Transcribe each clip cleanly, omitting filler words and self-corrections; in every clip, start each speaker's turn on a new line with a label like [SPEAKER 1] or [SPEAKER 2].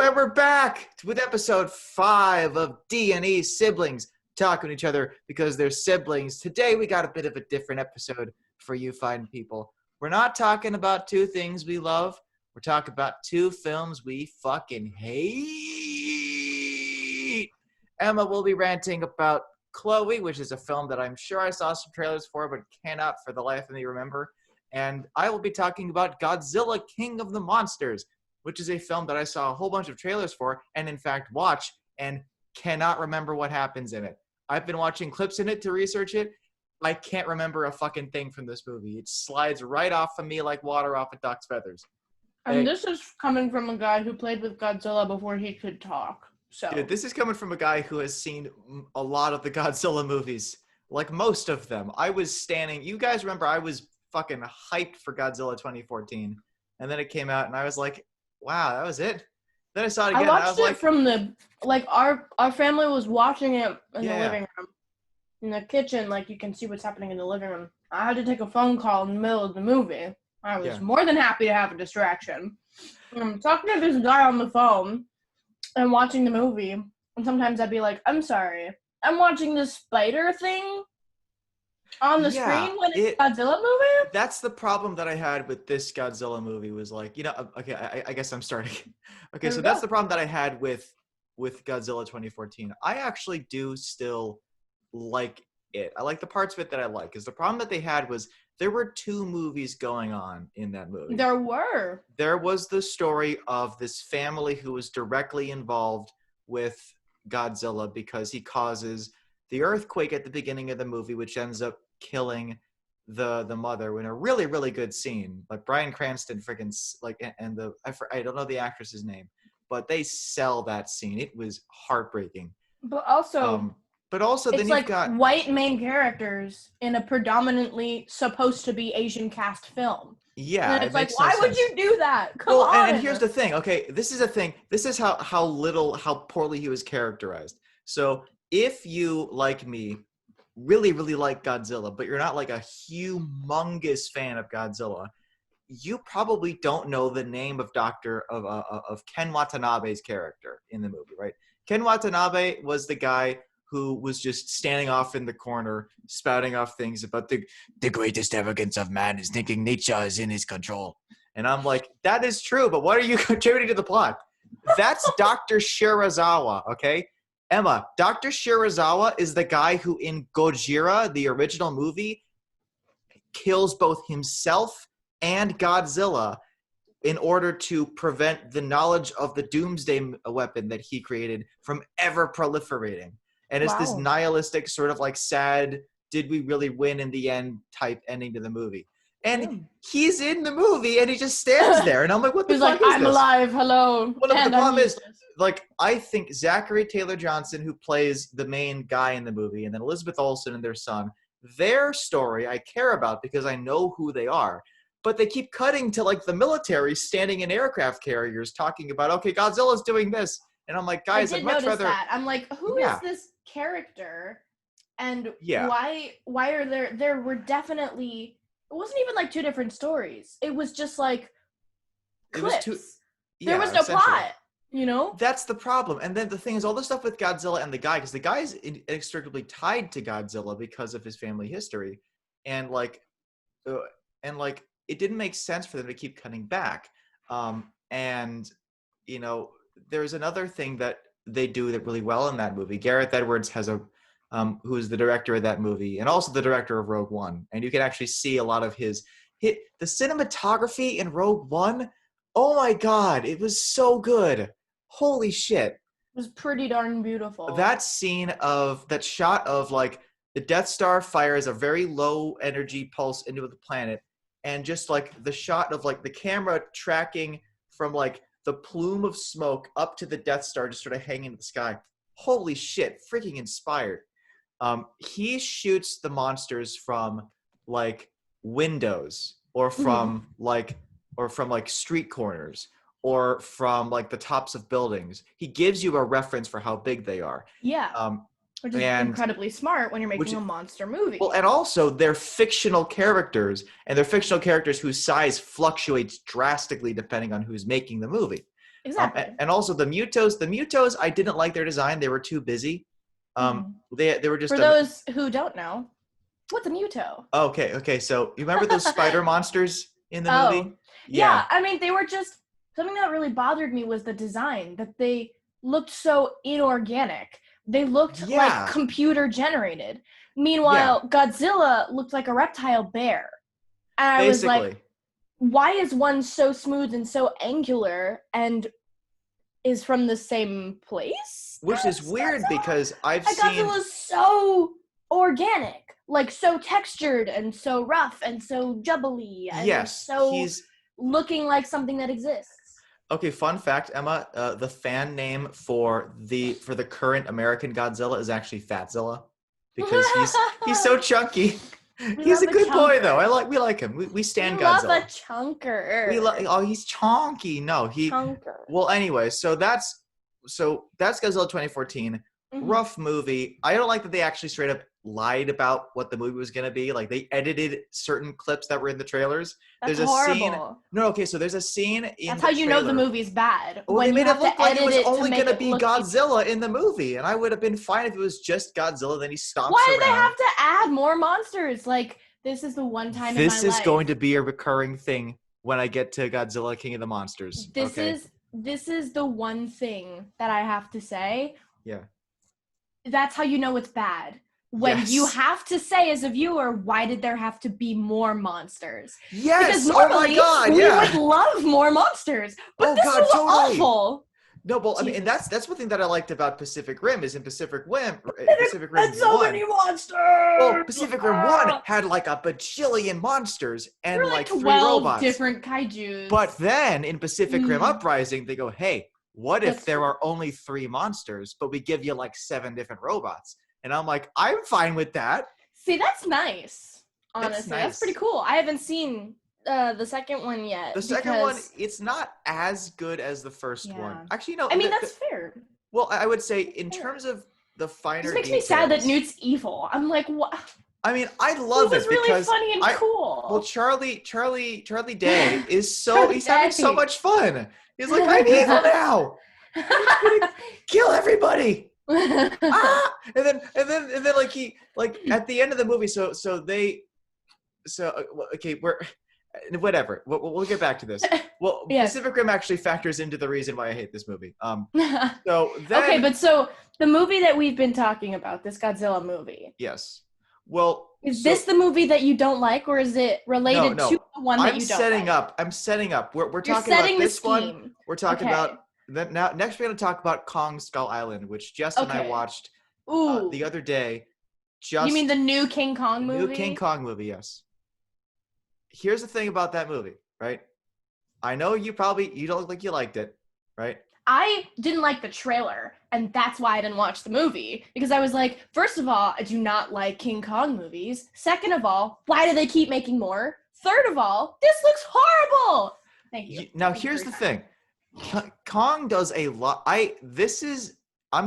[SPEAKER 1] and we're back with episode 5 of D&E Siblings talking to each other because they're siblings. Today we got a bit of a different episode for you fine people. We're not talking about two things we love. We're talking about two films we fucking hate. Emma will be ranting about Chloe, which is a film that I'm sure I saw some trailers for, but cannot for the life of me remember. And I will be talking about Godzilla, King of the Monsters, which is a film that I saw a whole bunch of trailers for and in fact watch and cannot remember what happens in it. I've been watching clips in it to research it. I can't remember a fucking thing from this movie. It slides right off of me like water off a duck's feathers.
[SPEAKER 2] And this is coming from a guy who played with Godzilla before he could talk. So,
[SPEAKER 1] dude, this is coming from a guy who has seen a lot of the Godzilla movies. Like most of them. I was standing, you guys remember I was fucking hyped for Godzilla 2014. And then it came out and I was like, wow, that was it? Then I saw it again.
[SPEAKER 2] I watched it from the, like, our family was watching it in the living room. In the kitchen, like, you can see what's happening in the living room. I had to take a phone call in the middle of the movie. I was more than happy to have a distraction. I'm talking to this guy on the phone and watching the movie. And sometimes I'd be like, I'm sorry, I'm watching this spider thing on the screen when it's a Godzilla movie?
[SPEAKER 1] That's the problem that I had with this Godzilla movie was like, you know, okay, I guess I'm starting. Okay, so that's the problem that I had with Godzilla 2014. I actually do still like it. I like the parts of it that I like. Because the problem that they had was there were two movies going on in that movie.
[SPEAKER 2] There were.
[SPEAKER 1] There was the story of this family who was directly involved with Godzilla because he causes the earthquake at the beginning of the movie, which ends up killing the mother in a really, really good scene. Like Bryan Cranston freaking like, and I don't know the actress's name, but they sell that scene. It was heartbreaking.
[SPEAKER 2] But also
[SPEAKER 1] then
[SPEAKER 2] it's like white main characters in a predominantly supposed to be Asian cast film.
[SPEAKER 1] Yeah,
[SPEAKER 2] and it's like, why would you do that? Come on.
[SPEAKER 1] And here's the thing. Okay, this is a thing. This is how poorly he was characterized. So if you, like me, really, really like Godzilla, but you're not like a humongous fan of Godzilla, you probably don't know the name of Ken Watanabe's character in the movie, right? Ken Watanabe was the guy who was just standing off in the corner, spouting off things about the greatest arrogance of man is thinking nature is in his control. And I'm like, that is true, but what are you contributing to the plot? That's Dr. Shirazawa, okay? Emma, Dr. Shirazawa is the guy who in Gojira, the original movie, kills both himself and Godzilla in order to prevent the knowledge of the doomsday weapon that he created from ever proliferating. And it's this nihilistic sort of like sad, did we really win in the end type ending to the movie. And he's in the movie and he just stands there. And I'm like, what the fuck is this?
[SPEAKER 2] I'm alive, hello.
[SPEAKER 1] Well, the problem is, like, I think Zachary Taylor Johnson, who plays the main guy in the movie, and then Elizabeth Olsen and their son, their story I care about because I know who they are. But they keep cutting to, like, the military standing in aircraft carriers talking about, okay, Godzilla's doing this. And I'm like, guys, I'd much rather...
[SPEAKER 2] that. I'm like, who is this character? And why are there were definitely... It wasn't even, like, two different stories. It was just, like, clips. There was no plot. You know?
[SPEAKER 1] That's the problem. And then the thing is, all the stuff with Godzilla and the guy, because the guy's inextricably tied to Godzilla because of his family history. And it didn't make sense for them to keep cutting back. And, you know, there's another thing that they do that really well in that movie. Gareth Edwards has who is the director of that movie and also the director of Rogue One. And you can actually see a lot of the cinematography in Rogue One. Oh my God, it was so good. Holy shit.
[SPEAKER 2] It was pretty darn beautiful.
[SPEAKER 1] That shot of like the Death Star fires a very low energy pulse into the planet, and just like the shot of like the camera tracking from like the plume of smoke up to the Death Star just sort of hanging in the sky. Holy shit, freaking inspired. He shoots the monsters from like windows or from like street corners or from like the tops of buildings. He gives you a reference for how big they are.
[SPEAKER 2] Yeah. Which is incredibly smart when you're making a monster movie.
[SPEAKER 1] Well, and also they're fictional characters, and they're fictional characters whose size fluctuates drastically depending on who's making the movie.
[SPEAKER 2] Exactly.
[SPEAKER 1] And also the Mutos, I didn't like their design. They were too busy. They were just
[SPEAKER 2] for those who don't know, what's a Muto?
[SPEAKER 1] Okay. So you remember those spider monsters in the movie?
[SPEAKER 2] Yeah. I mean, they were just something that really bothered me was the design, that they looked so inorganic. They looked like computer generated. Meanwhile, Godzilla looked like a reptile bear. And I was like, why is one so smooth and so angular and is from the same place?
[SPEAKER 1] Which is weird because I've seen
[SPEAKER 2] Godzilla's so organic, like so textured and so rough and so jubbly and he's looking like something that exists.
[SPEAKER 1] Okay, fun fact, Emma, the fan name for the current American Godzilla is actually Fatzilla because he's so chunky. He's a good boy though. We like him. We stand Godzilla.
[SPEAKER 2] Love a chunker.
[SPEAKER 1] He's chonky. No, chunker. Well, anyway, so that's Godzilla 2014. Rough movie. I don't like that they actually straight up lied about what the movie was going to be. Like, they edited certain clips that were in the trailers.
[SPEAKER 2] There's a scene.
[SPEAKER 1] No, okay, so there's a scene in
[SPEAKER 2] That's how you know the movie's bad.
[SPEAKER 1] Well, they made it look like it was only going to be Godzilla in the movie, and I would have been fine if it was just Godzilla, then he stops
[SPEAKER 2] Why did they have to add more monsters? Like, this is the one time in my life.
[SPEAKER 1] This is going to be a recurring thing when I get to Godzilla King of the Monsters. This
[SPEAKER 2] is the one thing that I have to say.
[SPEAKER 1] Yeah.
[SPEAKER 2] That's how you know it's bad. When you have to say as a viewer, why did there have to be more monsters?
[SPEAKER 1] Yes.
[SPEAKER 2] Because normally we would love more monsters, but this was awful.
[SPEAKER 1] No, well, I mean, and that's one thing that I liked about Pacific Rim is in Pacific Rim
[SPEAKER 2] had so many monsters.
[SPEAKER 1] Well, Pacific Rim 1 had like a bajillion monsters and like 3 robots.
[SPEAKER 2] Different kaijus.
[SPEAKER 1] But then in Pacific Rim Uprising, they go, hey, what if there are only 3 monsters, but we give you like 7 different robots? And I'm like, I'm fine with that.
[SPEAKER 2] See, that's nice. Honestly, that's pretty cool. I haven't seen the second one yet.
[SPEAKER 1] The second one, it's not as good as the first one. Actually, no.
[SPEAKER 2] I mean, that's fair.
[SPEAKER 1] Well, I would say in terms of the finer
[SPEAKER 2] This makes
[SPEAKER 1] details,
[SPEAKER 2] me sad that Newt's evil. I'm like, what?
[SPEAKER 1] I mean, I love it because
[SPEAKER 2] he was really funny and cool.
[SPEAKER 1] Well, Charlie Day is so he's having so much fun. He's like, I'm evil now. I'm gonna kill everybody. And then like he at the end of the movie. Whatever. We'll get back to this. Well, Pacific Rim actually factors into the reason why I hate this movie. So
[SPEAKER 2] the movie that we've been talking about, this Godzilla movie.
[SPEAKER 1] Yes. Well,
[SPEAKER 2] is this the movie that you don't like, or is it related to the one that you don't like?
[SPEAKER 1] I'm setting up. We're talking about this one. We're talking about next. We're going to talk about Kong Skull Island, which Jess and I watched the other day.
[SPEAKER 2] You mean the new King Kong movie?
[SPEAKER 1] New King Kong movie, yes. Here's the thing about that movie, right? I know you don't look like you liked it, right?
[SPEAKER 2] I didn't like the trailer, and that's why I didn't watch the movie. Because I was like, first of all, I do not like King Kong movies. Second of all, why do they keep making more? Third of all, this looks horrible! Thank you.
[SPEAKER 1] Now, here's the thing. Kong does a lot. I'm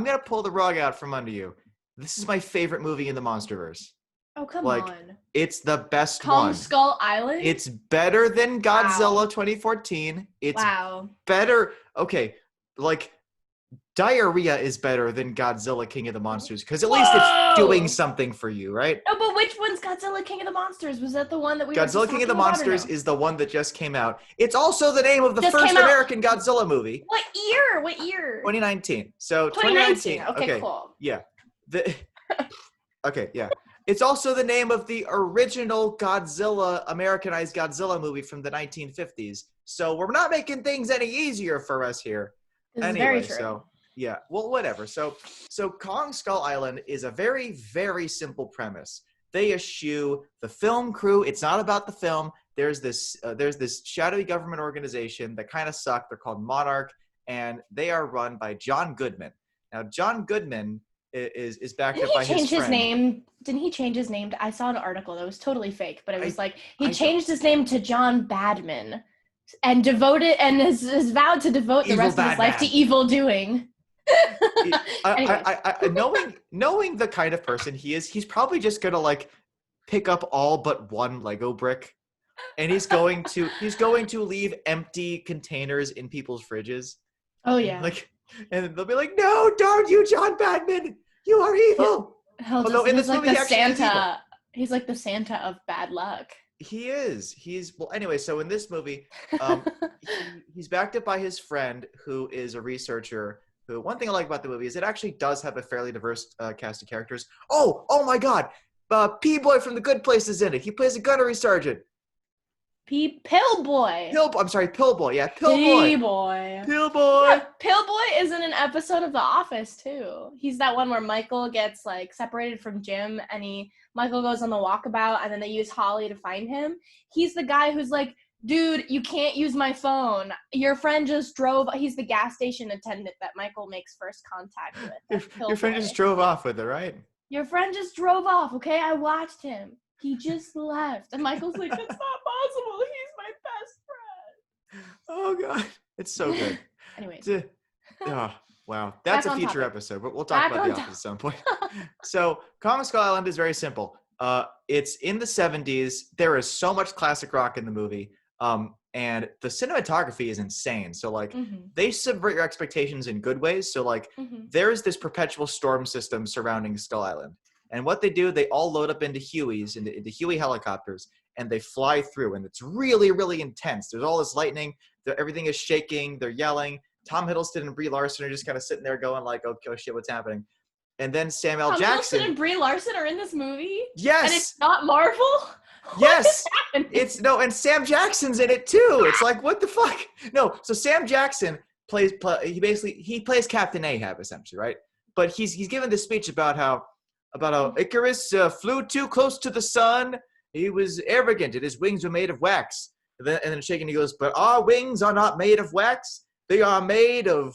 [SPEAKER 1] going to pull the rug out from under you. This is my favorite movie in the Monsterverse.
[SPEAKER 2] Oh, come on.
[SPEAKER 1] It's the best
[SPEAKER 2] Kong
[SPEAKER 1] one.
[SPEAKER 2] Skull Island?
[SPEAKER 1] It's better than Godzilla 2014. It's better. Okay, like, diarrhea is better than Godzilla King of the Monsters, because at least it's doing something for you, right?
[SPEAKER 2] No, but which one's Godzilla King of the Monsters? Was that the one that we
[SPEAKER 1] Godzilla King of the Monsters is the one that just came out. It's also the name of the first American Godzilla movie.
[SPEAKER 2] What year?
[SPEAKER 1] 2019. So
[SPEAKER 2] 2019. Okay, cool.
[SPEAKER 1] Yeah. Okay, yeah. It's also the name of the original Godzilla, Americanized Godzilla movie from the 1950s. So we're not making things any easier for us here.
[SPEAKER 2] This is very true.
[SPEAKER 1] So yeah, well, whatever. So Kong Skull Island is a very, very simple premise. They eschew the film crew. It's not about the film. There's this shadowy government organization that kind of suck. They're called Monarch, and they are run by John Goodman. Now, John Goodman is backed up by his friend.
[SPEAKER 2] Didn't he change his name? Didn't he change his name? I saw an article that was totally fake, but it was he changed his name to John Badman and has vowed to devote the rest of his life to evil doing.
[SPEAKER 1] Knowing the kind of person he is, he's probably just gonna like pick up all but one Lego brick, and he's going to leave empty containers in people's fridges.
[SPEAKER 2] Oh yeah.
[SPEAKER 1] And they'll be like, "No, darn you, John Badman, you are evil." Although in this movie, he actually is evil.
[SPEAKER 2] He's like the Santa of bad luck.
[SPEAKER 1] He is. Well. Anyway, so in this movie, he's backed up by his friend who is a researcher. Who, one thing I like about the movie is it actually does have a fairly diverse cast of characters. Oh my God, P-Boy from The Good Place is in it. He plays a gunnery sergeant.
[SPEAKER 2] Pillboy.
[SPEAKER 1] Pillboy. Yeah,
[SPEAKER 2] Pillboy.
[SPEAKER 1] Pillboy.
[SPEAKER 2] Yeah, Pillboy is in an episode of The Office too. He's that one where Michael gets like separated from Jim, and Michael goes on the walkabout, and then they use Holly to find him. He's the guy who's like, dude, you can't use my phone. Your friend just drove. He's the gas station attendant that Michael makes first contact with.
[SPEAKER 1] Your friend just drove off with her, right?
[SPEAKER 2] Your friend just drove off, okay? I watched him. He just left. And Michael's like, that's not possible. He's my best friend.
[SPEAKER 1] Oh, God. It's so good.
[SPEAKER 2] Anyways.
[SPEAKER 1] Oh, wow. That's a future episode, but we'll talk about The Office at some point. So, Kong Skull Island is very simple. It's in the 70s. There is so much classic rock in the movie. And the cinematography is insane. So, like, they subvert your expectations in good ways. So, like, there's this perpetual storm system surrounding Skull Island. And what they do, they all load up into Hueys, into Huey helicopters, and they fly through. And it's really, really intense. There's all this lightning. Everything is shaking. They're yelling. Tom Hiddleston and Brie Larson are just kind of sitting there going like, oh shit, what's happening? And then Samuel L. Jackson.
[SPEAKER 2] Tom Hiddleston and Brie Larson are in this movie?
[SPEAKER 1] Yes.
[SPEAKER 2] And it's not Marvel?
[SPEAKER 1] Yes. And Sam Jackson's in it too. It's like, what the fuck? No, so Sam Jackson plays Captain Ahab, essentially, right? But he's given this speech about how Icarus flew too close to the sun. He was arrogant, and his wings were made of wax. And then shaking, he goes, but our wings are not made of wax. They are made of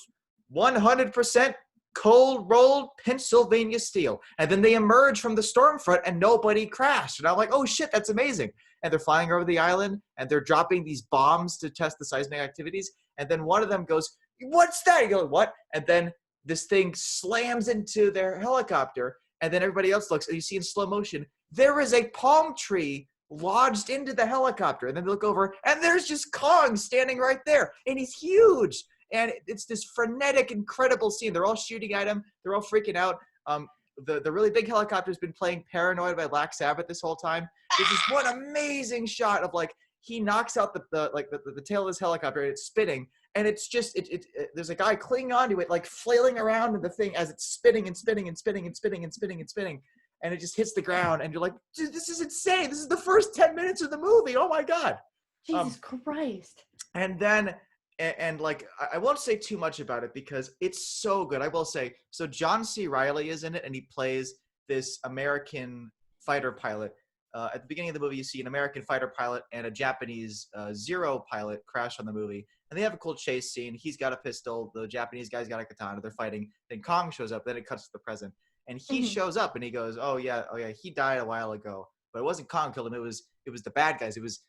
[SPEAKER 1] 100% cold-rolled Pennsylvania steel. And then they emerge from the storm front, and nobody crashed. And I'm like, oh, shit, that's amazing. And they're flying over the island, and they're dropping these bombs to test the seismic activities. And then one of them goes, what's that? You go, what? And then this thing slams into their helicopter, and then everybody else looks, and you see in slow motion, there is a palm tree lodged into the helicopter. And then they look over, and there's just Kong standing right there, and he's huge. And it's this frenetic, incredible scene. They're all shooting at him. They're all freaking out. The really big helicopter's been playing Paranoid by Black Sabbath this whole time. There's this one amazing shot of like he knocks out the tail of his helicopter, and it's spinning. And it's just there's a guy clinging onto it, like flailing around in the thing as it's spinning and spinning and spinning and spinning and spinning and spinning. And it just hits the ground, and you're like, dude, this is insane. This is the first 10 minutes of the movie. Oh my God.
[SPEAKER 2] Jesus Christ.
[SPEAKER 1] And then, and like, I won't say too much about it because it's so good. I will say, so John C. Reilly is in it, and he plays this American fighter pilot. At the beginning of the movie, you see an American fighter pilot and a Japanese Zero pilot crash on the movie. And they have a cool chase scene. He's got a pistol. The Japanese guy's got a katana. They're fighting. Then Kong shows up. Then it cuts to the present. And he shows up, and he goes, oh yeah, he died a while ago. But it wasn't Kong killed him. It was the bad guys. It was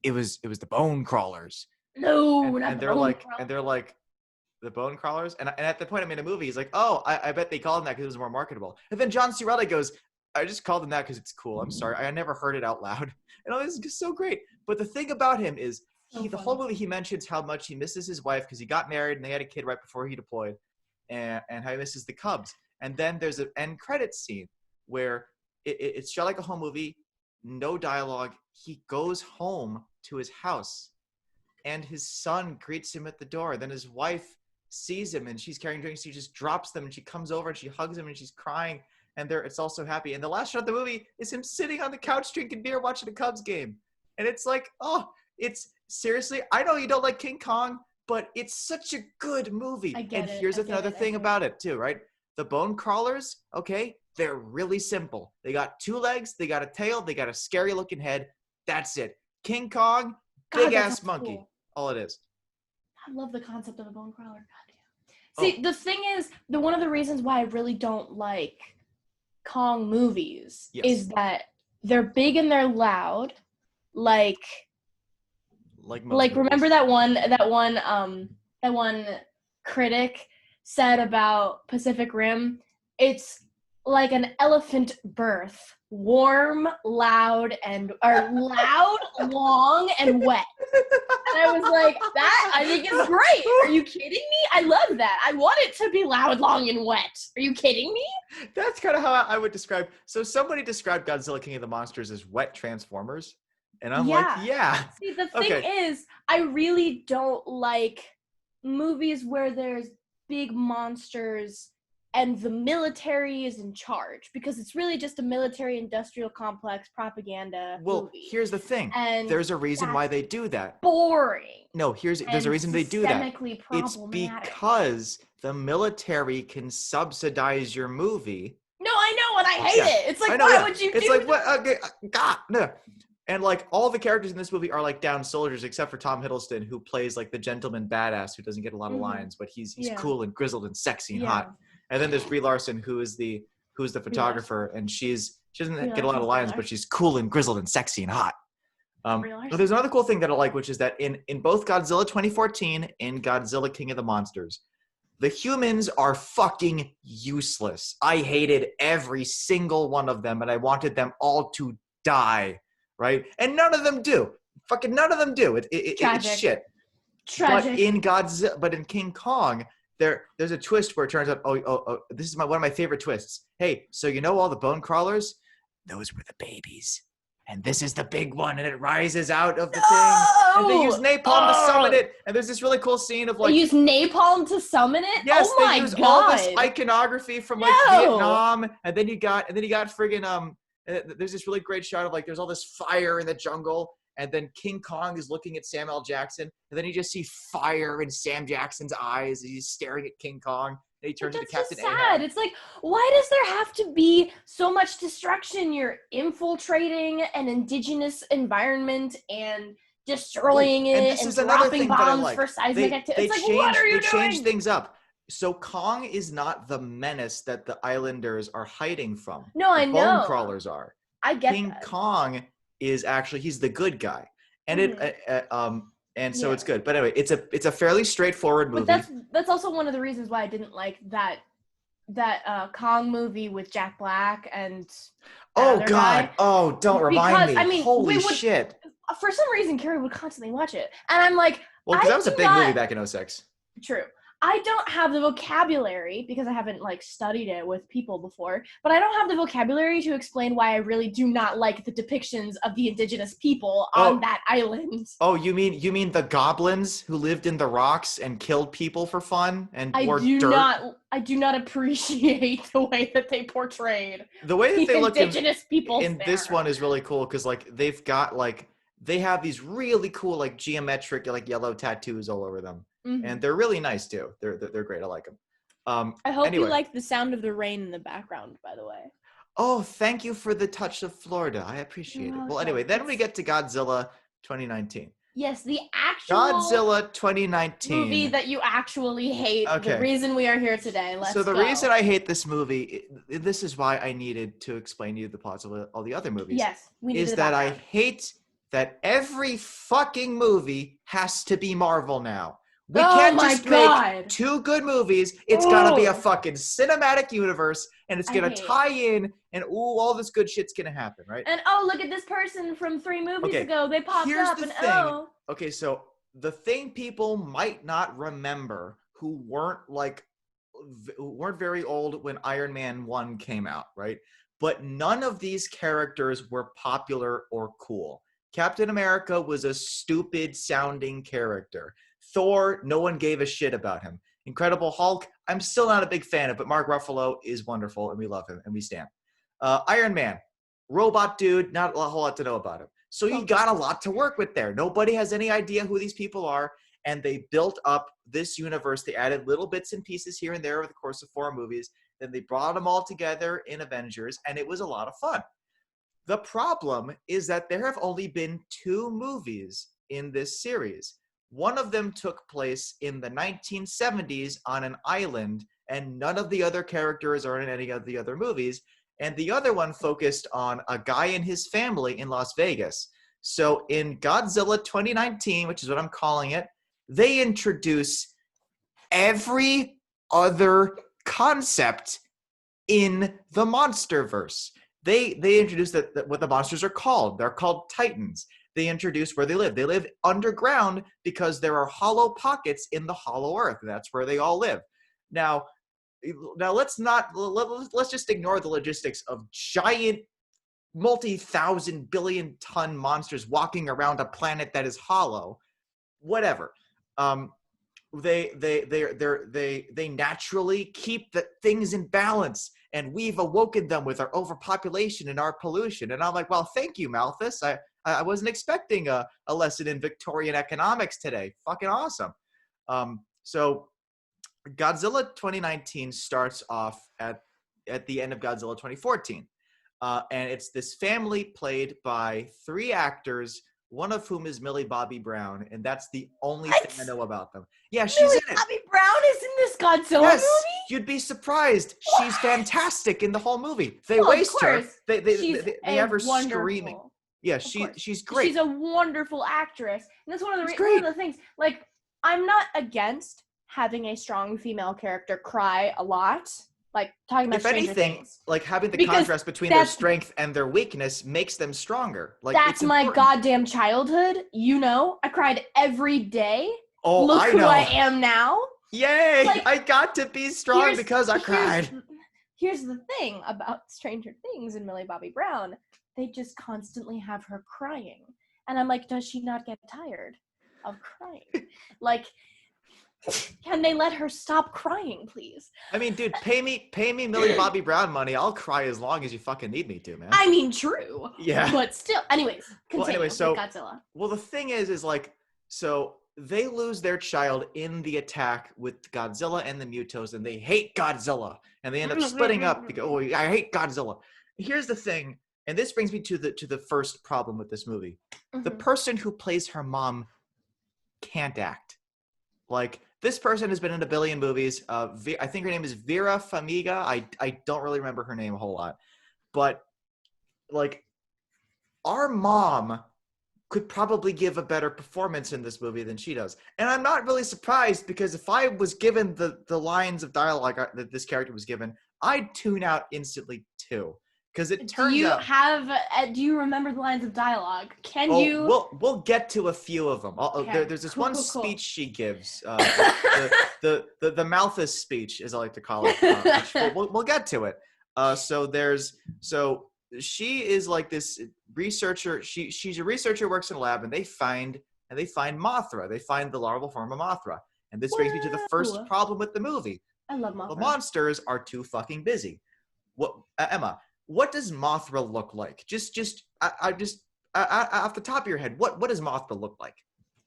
[SPEAKER 1] the bone crawlers.
[SPEAKER 2] No,
[SPEAKER 1] and they're like, the bone crawlers. And at the point I'm in a movie, he's like, oh, I bet they called him that because it was more marketable. And then John C. Reilly goes, I just called him that because it's cool. I'm sorry. I never heard it out loud. And it was just so great. But the thing about him is the whole movie, he mentions how much he misses his wife because he got married and they had a kid right before he deployed, and how he misses the Cubs. And then there's an end credits scene where it's shot like a home movie, no dialogue. He goes home to his house, and his son greets him at the door. Then his wife sees him, and she's carrying drinks. She just drops them, and she comes over, and she hugs him, and she's crying. And it's all so happy. And the last shot of the movie is him sitting on the couch drinking beer watching a Cubs game. And it's like, oh, it's seriously, I know you don't like King Kong, but it's such a good movie. And here's another thing about it too, right? The bone crawlers, okay, they're really simple. They got 2 legs, they got a tail, they got a scary looking head. That's it. King Kong, big ass monkey. Cool. All it is.
[SPEAKER 2] I love the concept of a bone crawler. Goddamn. See, the thing is, one of the reasons why I really don't like Kong movies is that they're big and they're loud. Like remember that one critic said about Pacific Rim. It's like an elephant birth. Warm, loud, long, and wet. And I was like, that I think is great. Are you kidding me? I love that. I want it to be loud, long, and wet. Are you kidding me?
[SPEAKER 1] That's kind of how I would describe. So somebody described Godzilla King of the Monsters as wet Transformers. And I'm like, yeah.
[SPEAKER 2] See, the thing is, I really don't like movies where there's big monsters and the military is in charge, because it's really just a military industrial complex propaganda movie.
[SPEAKER 1] Here's the thing.
[SPEAKER 2] And
[SPEAKER 1] there's a reason why they do that.
[SPEAKER 2] Boring.
[SPEAKER 1] No, there's a reason they do that. It's
[SPEAKER 2] problematic.
[SPEAKER 1] because the military can subsidize your movie.
[SPEAKER 2] No, I know, and I hate it. It's like, why would you do that?
[SPEAKER 1] It's like, what? God, no. And like all the characters in this movie are like down soldiers, except for Tom Hiddleston, who plays like the gentleman badass who doesn't get a lot of lines, but he's cool and grizzled and sexy and hot. And then there's Brie Larson, who's the photographer, and she doesn't get a lot of lines, but she's cool and grizzled and sexy and hot. But there's another cool thing that I like, which is that in both Godzilla 2014 and Godzilla King of the Monsters, the humans are fucking useless. I hated every single one of them, and I wanted them all to die, right? And none of them do. Fucking none of them do. It's shit.
[SPEAKER 2] Tragic.
[SPEAKER 1] But in King Kong, there's a twist where it turns out, this is one of my favorite twists. Hey, so you know all the bone crawlers? Those were the babies. And this is the big one, and it rises out of the thing. And they use napalm to summon it. And there's this really cool scene of like...
[SPEAKER 2] They use napalm to summon it?
[SPEAKER 1] Yes,
[SPEAKER 2] oh my
[SPEAKER 1] they use
[SPEAKER 2] God.
[SPEAKER 1] all this iconography from like Vietnam. And then you got friggin' there's this really great shot of like there's all this fire in the jungle. And then King Kong is looking at Samuel Jackson. And then you just see fire in Sam Jackson's eyes as he's staring at King Kong. And he turns into Captain Ahab.
[SPEAKER 2] Sad. It's like, why does there have to be so much destruction? You're infiltrating an indigenous environment and destroying it and dropping bombs for seismic activity. It's like, what are you doing?
[SPEAKER 1] They change things up. So Kong is not the menace that the Islanders are hiding from.
[SPEAKER 2] No, I know.
[SPEAKER 1] Bone crawlers are.
[SPEAKER 2] I get
[SPEAKER 1] King Kong is actually, he's the good guy. And so it's good. But anyway, it's a fairly straightforward movie.
[SPEAKER 2] But that's also one of the reasons why I didn't like that Kong movie with Jack Black and
[SPEAKER 1] God. Guy. Oh, don't remind me.
[SPEAKER 2] I mean,
[SPEAKER 1] holy shit.
[SPEAKER 2] For some reason, Carrie would constantly watch it. And I'm like,
[SPEAKER 1] well, because that was a big movie back in 2006.
[SPEAKER 2] True. I don't have the vocabulary, because I haven't like studied it with people before, but I don't have the vocabulary to explain why I really do not like the depictions of the indigenous people on that island. Oh, you
[SPEAKER 1] mean the goblins who lived in the rocks and killed people for fun and wore dirt?
[SPEAKER 2] I do not appreciate the way that they portrayed
[SPEAKER 1] the way that they look
[SPEAKER 2] indigenous people
[SPEAKER 1] in this one is really cool, because like they have these really cool like geometric like yellow tattoos all over them. Mm-hmm. And they're really nice too. They're great. I like them.
[SPEAKER 2] I hope you like the sound of the rain in the background, by the way.
[SPEAKER 1] Oh, thank you for the touch of Florida. I appreciate it. Well, anyway, then we get to Godzilla 2019.
[SPEAKER 2] Yes, the actual
[SPEAKER 1] Godzilla 2019
[SPEAKER 2] movie that you actually hate. Okay. The reason we are here today.
[SPEAKER 1] So the reason I hate this movie, this is why I needed to explain to you the plots of all the other movies.
[SPEAKER 2] Yes, we need
[SPEAKER 1] is that I hate that every fucking movie has to be Marvel now. We can't just make two good movies. It's gotta be a fucking cinematic universe, and it's gonna tie in, and all this good shit's gonna happen, right?
[SPEAKER 2] And look at this person from 3 movies ago. They popped up, and
[SPEAKER 1] Okay, so the thing people might not remember who weren't very old when Iron Man 1 came out, right? But none of these characters were popular or cool. Captain America was a stupid sounding character. Thor, no one gave a shit about him. Incredible Hulk, I'm still not a big fan of, but Mark Ruffalo is wonderful, and we love him, and we stand. Iron Man, robot dude, not a whole lot to know about him. So you got a lot to work with there. Nobody has any idea who these people are, and they built up this universe. They added little bits and pieces here and there over the course of 4 movies. Then they brought them all together in Avengers, and it was a lot of fun. The problem is that there have only been 2 movies in this series. One of them took place in the 1970s on an island, and none of the other characters are in any of the other movies. And the other one focused on a guy and his family in Las Vegas. So in Godzilla 2019, which is what I'm calling it, they introduce every other concept in the MonsterVerse. They introduced that what the monsters are called. They're called Titans. They introduce where they live. They live underground because there are hollow pockets in the hollow earth. That's where they all live. Now let's just ignore the logistics of giant multi-thousand billion ton monsters walking around a planet that is hollow. Whatever. They naturally keep the things in balance, and we've awoken them with our overpopulation and our pollution. And I'm like, well, thank you, Malthus. I wasn't expecting a lesson in Victorian economics today. Fucking awesome. So Godzilla 2019 starts off at the end of Godzilla 2014. And it's this family played by 3 actors, one of whom is Millie Bobby Brown, and that's the only thing I know about them. Yeah, she's
[SPEAKER 2] Millie
[SPEAKER 1] in it.
[SPEAKER 2] Bobby Brown is in this Godzilla movie?
[SPEAKER 1] You'd be surprised. What? She's fantastic in the whole movie. They waste her. They have her screaming. Yeah, she's great.
[SPEAKER 2] She's a wonderful actress. And that's one of the things. Like, I'm not against having a strong female character cry a lot. Like, talking about Stranger Things.
[SPEAKER 1] Like, having the contrast between their strength and their weakness makes them stronger. Like,
[SPEAKER 2] that's my goddamn childhood. You know, I cried every day.
[SPEAKER 1] Oh,
[SPEAKER 2] Look
[SPEAKER 1] I know.
[SPEAKER 2] who I am now.
[SPEAKER 1] Yay! Like, I got to be strong because I cried.
[SPEAKER 2] Here's the thing about Stranger Things and Millie Bobby Brown. They just constantly have her crying. And I'm like, does she not get tired of crying? Like, can they let her stop crying, please?
[SPEAKER 1] I mean, dude, pay me Millie Bobby Brown money. I'll cry as long as you fucking need me to, man.
[SPEAKER 2] I mean, true.
[SPEAKER 1] Yeah.
[SPEAKER 2] But still, anyways, continue with Godzilla.
[SPEAKER 1] Well, the thing is like, so they lose their child in the attack with Godzilla and the Mutos, and they hate Godzilla, and they end up splitting up because, oh, I hate Godzilla. Here's the thing, and this brings me to the first problem with this movie. The person who plays her mom can't act. Like, this person has been in a billion movies. I think her name is Vera Farmiga. I don't really remember her name a whole lot. But, like, our mom could probably give a better performance in this movie than she does. And I'm not really surprised, because if I was given the lines of dialogue that this character was given, I'd tune out instantly too. Because it turns out...
[SPEAKER 2] do you remember the lines of dialogue?
[SPEAKER 1] We'll get to a few of them. There's this one speech she gives, the Malthus speech, as I like to call it. We'll get to it. So she is like this researcher. She's a researcher who works in a lab, and they find Mothra. They find the larval form of Mothra. And this brings me to the first problem with the movie.
[SPEAKER 2] I love Mothra.
[SPEAKER 1] The monsters are too fucking busy. Emma, what does Mothra look like? Just off the top of your head, what does Mothra look like?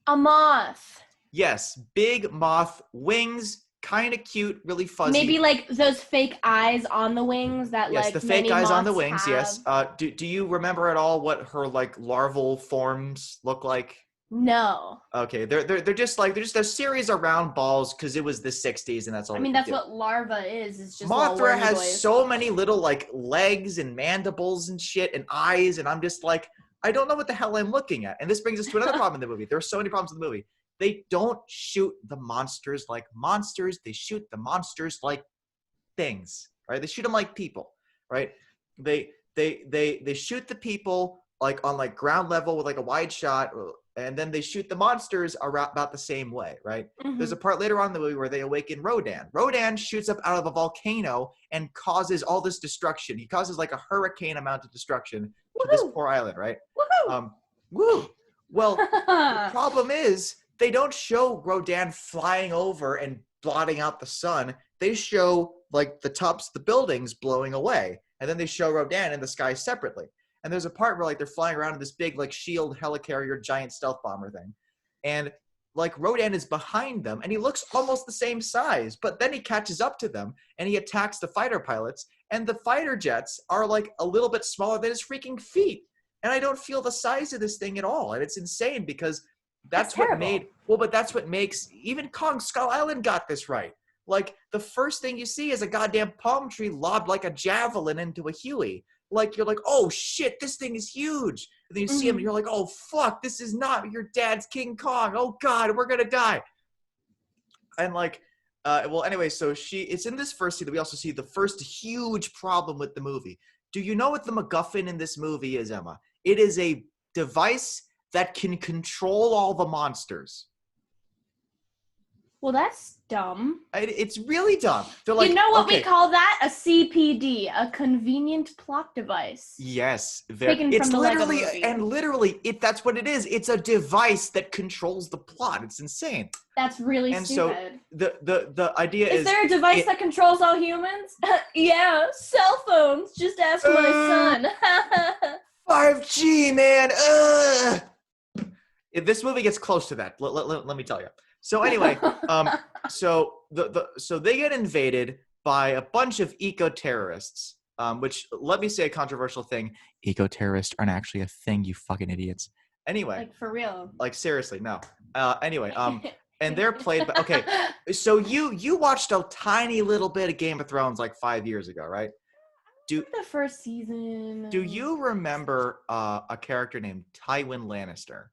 [SPEAKER 2] A moth.
[SPEAKER 1] Yes, big moth, wings, kind of cute, really fuzzy.
[SPEAKER 2] Maybe like those fake eyes on the wings that
[SPEAKER 1] yes, the fake eyes on the wings. Have. Yes. Do you remember at all what her like larval forms look like?
[SPEAKER 2] No.
[SPEAKER 1] Okay, they're just a series of round balls because it was the 60s and that's all.
[SPEAKER 2] I mean, that's what larva is. It's just
[SPEAKER 1] Mothra has so many little like legs and mandibles and shit and eyes, and I'm just like, I don't know what the hell I'm looking at. And this brings us to another problem in the movie. There are so many problems in the movie. They don't shoot the monsters like monsters. They shoot the monsters like things, right? They shoot them like people, right? They shoot the people like on like ground level with like a wide shot, and then they shoot the monsters about the same way, right? Mm-hmm. There's a part later on in the movie where they awaken Rodan. Rodan shoots up out of a volcano and causes all this destruction. He causes like a hurricane amount of destruction to this poor island, right?
[SPEAKER 2] Woohoo!
[SPEAKER 1] Well, the problem is they don't show Rodan flying over and blotting out the sun. They show like the tops of the buildings blowing away, and then they show Rodan in the sky separately. And there's a part where like they're flying around in this big like shield helicarrier giant stealth bomber thing, and like Rodan is behind them, and he looks almost the same size, but then he catches up to them and he attacks the fighter pilots, and the fighter jets are like a little bit smaller than his freaking feet. And I don't feel the size of this thing at all, and it's insane because that's what makes even Kong Skull Island got this right. Like the first thing you see is a goddamn palm tree lobbed like a javelin into a Huey. Like, you're like, oh shit, this thing is huge. And then you see him and you're like, oh fuck, this is not your dad's King Kong. Oh God, we're gonna die. And like, well, anyway, so it's in this first scene that we also see the first huge problem with the movie. Do you know what the MacGuffin in this movie is, Emma? It is a device that can control all the monsters.
[SPEAKER 2] Well, that's dumb.
[SPEAKER 1] It's really dumb. They're like,
[SPEAKER 2] you know what
[SPEAKER 1] okay,
[SPEAKER 2] we call that? A CPD, a convenient plot device.
[SPEAKER 1] yes,
[SPEAKER 2] Taken from the Lego movie.
[SPEAKER 1] literally, that's what it is. It's a device that controls the plot. It's insane.
[SPEAKER 2] That's really
[SPEAKER 1] and
[SPEAKER 2] stupid.
[SPEAKER 1] So the idea is
[SPEAKER 2] there a device that controls all humans? Yeah, cell phones. Just ask my son.
[SPEAKER 1] 5G, man. If this movie gets close to that, let me tell you. So anyway, so so they get invaded by a bunch of eco-terrorists, which, let me say a controversial thing. Eco-terrorists aren't actually a thing, you fucking idiots. Anyway.
[SPEAKER 2] Like, for real.
[SPEAKER 1] Like, seriously, no. Anyway, and they're played by, okay, so you watched a tiny little bit of Game of Thrones like 5 years ago, right?
[SPEAKER 2] The first season.
[SPEAKER 1] Do you remember a character named Tywin Lannister?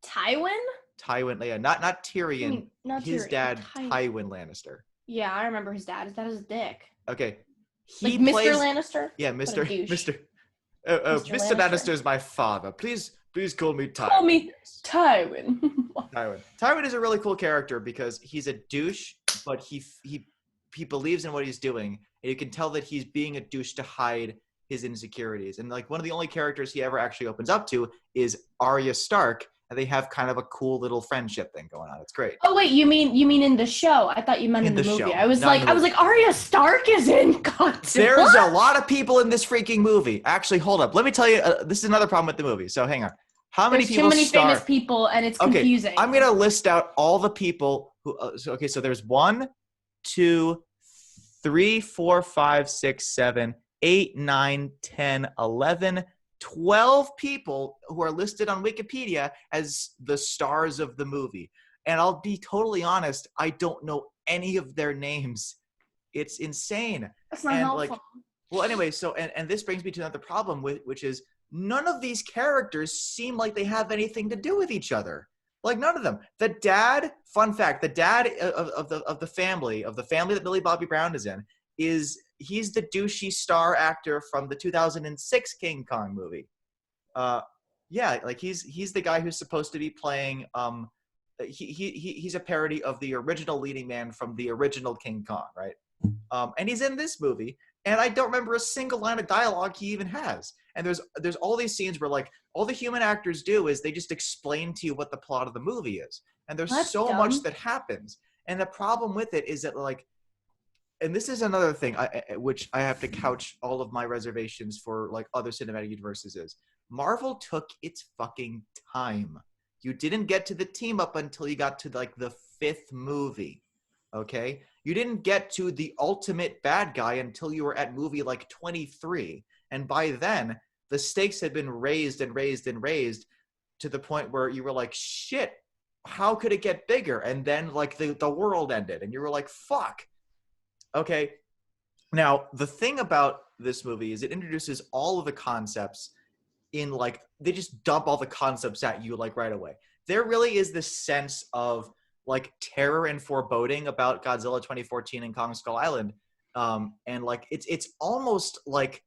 [SPEAKER 1] Tywin, yeah, not Tyrion.
[SPEAKER 2] Not
[SPEAKER 1] his
[SPEAKER 2] Tyrion,
[SPEAKER 1] dad, Tywin Lannister.
[SPEAKER 2] Yeah, I remember his dad. His dad is a dick.
[SPEAKER 1] Okay,
[SPEAKER 2] he like plays, Mr. Lannister.
[SPEAKER 1] Yeah, Mr. Mr. Lannister is my father. Please call me Tywin.
[SPEAKER 2] Call me Tywin.
[SPEAKER 1] Tywin is a really cool character because he's a douche, but he believes in what he's doing, and you can tell that he's being a douche to hide his insecurities. And like one of the only characters he ever actually opens up to is Arya Stark. And they have kind of a cool little friendship thing going on. It's great.
[SPEAKER 2] Oh wait, you mean in the show? I thought you meant in the movie.
[SPEAKER 1] Show.
[SPEAKER 2] I was like, Arya Stark is in Godzilla.
[SPEAKER 1] There's a lot of people in this freaking movie. Actually, hold up. Let me tell you. This is another problem with the movie. So hang on. There's
[SPEAKER 2] too many famous people, and it's confusing.
[SPEAKER 1] I'm gonna list out all the people who. So there's 1, 2, 3, 4, 5, 6, 7, 8, 9, 10, 11. 12 people who are listed on Wikipedia as the stars of the movie. And I'll be totally honest, I don't know any of their names. It's insane.
[SPEAKER 2] That's not helpful.
[SPEAKER 1] Well, anyway, so, and this brings me to another problem, which is none of these characters seem like they have anything to do with each other. Like, none of them. The dad, fun fact, the dad of the family that Millie Bobby Brown is in, he's the douchey star actor from the 2006 King Kong movie. Yeah, like he's the guy who's supposed to be playing. He's a parody of the original leading man from the original King Kong, right? And he's in this movie, and I don't remember a single line of dialogue he even has. And there's all these scenes where like all the human actors do is they just explain to you what the plot of the movie is, and there's so much that happens. And the problem with it is that like. And this is another thing, which I have to couch all of my reservations for like other cinematic universes is. Marvel took its fucking time. You didn't get to the team up until you got to like the 5th movie, okay? You didn't get to the ultimate bad guy until you were at movie like 23. And by then, the stakes had been raised and raised and raised to the point where you were like, shit, how could it get bigger? And then like the world ended and you were like, fuck. Okay, now the thing about this movie is it introduces all of the concepts in like, they just dump all the concepts at you like right away. There really is this sense of like terror and foreboding about Godzilla 2014 and Kong Skull Island. And like, it's almost like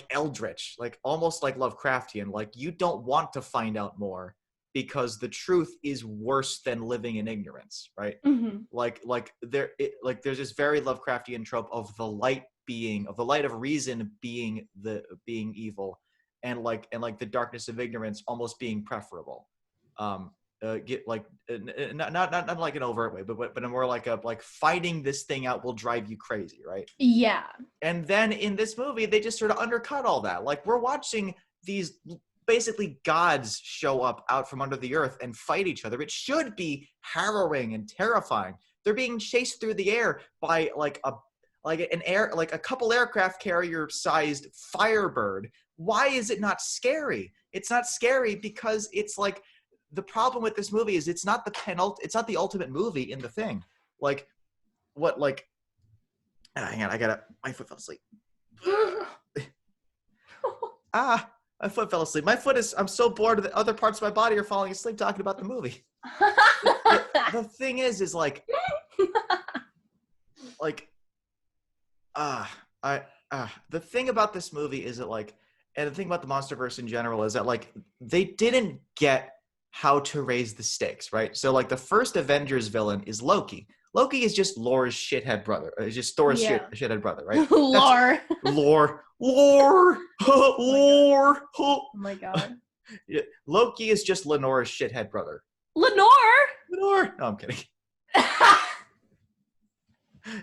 [SPEAKER 1] eldritch, like almost like Lovecraftian. Like you don't want to find out more because the truth is worse than living in ignorance, right?
[SPEAKER 2] Mm-hmm.
[SPEAKER 1] There's this very Lovecraftian trope of the light of reason being evil, and the darkness of ignorance almost being preferable. Not like an overt way, but more like fighting this thing out will drive you crazy, right?
[SPEAKER 2] Yeah.
[SPEAKER 1] And then in this movie, they just sort of undercut all that. Like we're watching these. Basically gods show up out from under the earth and fight each other. It should be harrowing and terrifying. They're being chased through the air by a couple aircraft carrier sized Firebird. Why is it not scary? It's not scary because it's like the problem with this movie is it's not the ultimate movie in the thing. Like what hang on, my foot fell asleep. My foot fell asleep. I'm so bored that other parts of my body are falling asleep talking about the movie. The thing is like, like I the thing about this movie is that like, and the thing about the MonsterVerse in general is that like they didn't get how to raise the stakes, right? So like the first Avengers villain is Loki. Loki is just Lore's shithead brother. It's just Thor's
[SPEAKER 2] Yeah.
[SPEAKER 1] shithead brother, right? That's
[SPEAKER 2] Lore.
[SPEAKER 1] Lore, Lore.
[SPEAKER 2] Oh my god.
[SPEAKER 1] Yeah, Loki is just Lenore's shithead brother.
[SPEAKER 2] Lenore.
[SPEAKER 1] Lenore. No, I'm kidding.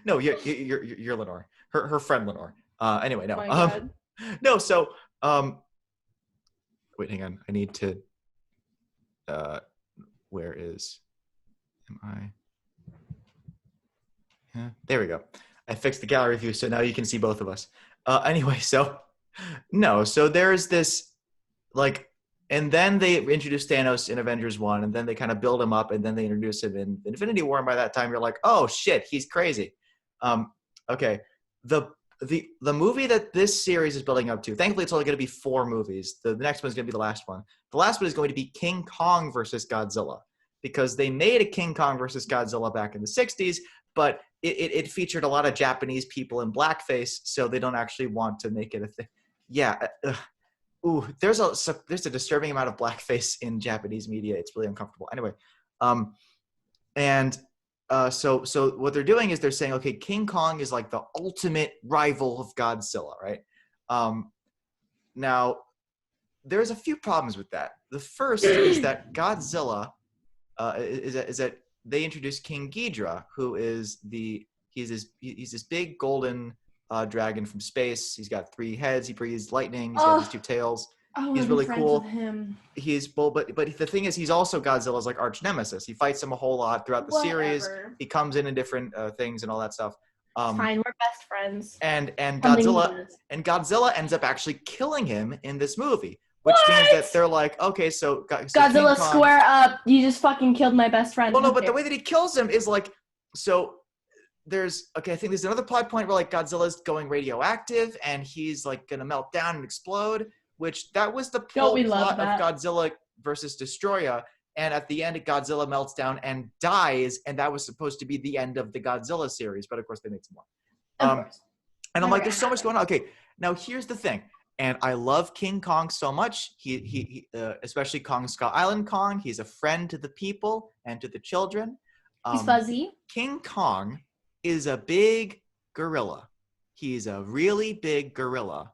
[SPEAKER 1] No, you're Lenore. Her friend Lenore. Anyway, no.
[SPEAKER 2] Oh my god.
[SPEAKER 1] No. So wait, hang on. I need to. Where is? Am I? Yeah, there we go. I fixed the gallery view, so now you can see both of us. Anyway, so no. So there's this like. And then they introduce Thanos in Avengers 1, and then they kind of build him up, and then they introduce him in Infinity War, and by that time you're like, oh shit, he's crazy. Okay. The movie that this series is building up to, thankfully it's only going to be 4 movies. The next one is going to be the last one. The last one is going to be King Kong versus Godzilla, because they made a King Kong versus Godzilla back in the 60s, but it featured a lot of Japanese people in blackface, so they don't actually want to make it a thing. Yeah. Ooh, there's a disturbing amount of blackface in Japanese media. It's really uncomfortable. Anyway, so what they're doing is they're saying, okay, King Kong is like the ultimate rival of Godzilla, right? Now, there's a few problems with that. The first is that Godzilla is that they introduced King Ghidorah, who is he's this big golden dragon from space. He's got 3 heads. He breathes lightning. He's got these 2 tails. He's really cool. But the thing is, he's also Godzilla's like arch nemesis. He fights him a whole lot throughout the series. He comes in different things and all that stuff.
[SPEAKER 2] Fine, we're best friends.
[SPEAKER 1] And Godzilla ends up actually killing him in this movie, which means that they're like, okay, so
[SPEAKER 2] Godzilla, square up. You just fucking killed my best friend.
[SPEAKER 1] Well, no, but the way that he kills him is like, so I think there's another plot point where like Godzilla's going radioactive and he's like gonna melt down and explode, which that was the whole plot of Godzilla versus Destroya. And at the end, Godzilla melts down and dies, and that was supposed to be the end of the Godzilla series, but of course they made some more. And I'm like, there's so much going on. Okay, now here's the thing, and I love King Kong so much. He especially Kong Skull Island Kong. He's a friend to the people and to the children.
[SPEAKER 2] He's fuzzy.
[SPEAKER 1] King Kong is a big gorilla. He's a really big gorilla.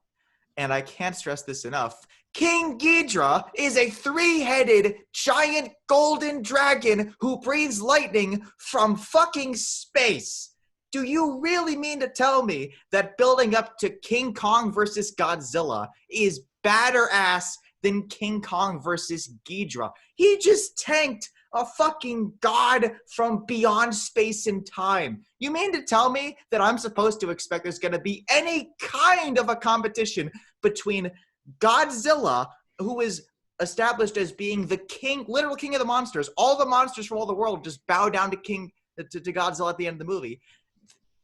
[SPEAKER 1] And I can't stress this enough. King Ghidorah is a 3-headed giant golden dragon who breathes lightning from fucking space. Do you really mean to tell me that building up to King Kong versus Godzilla is badder ass than King Kong versus Ghidorah? He just tanked a fucking god from beyond space and time. You mean to tell me that I'm supposed to expect there's going to be any kind of a competition between Godzilla, who is established as being the king, literal king of the monsters? All the monsters from all the world just bow down to Godzilla at the end of the movie.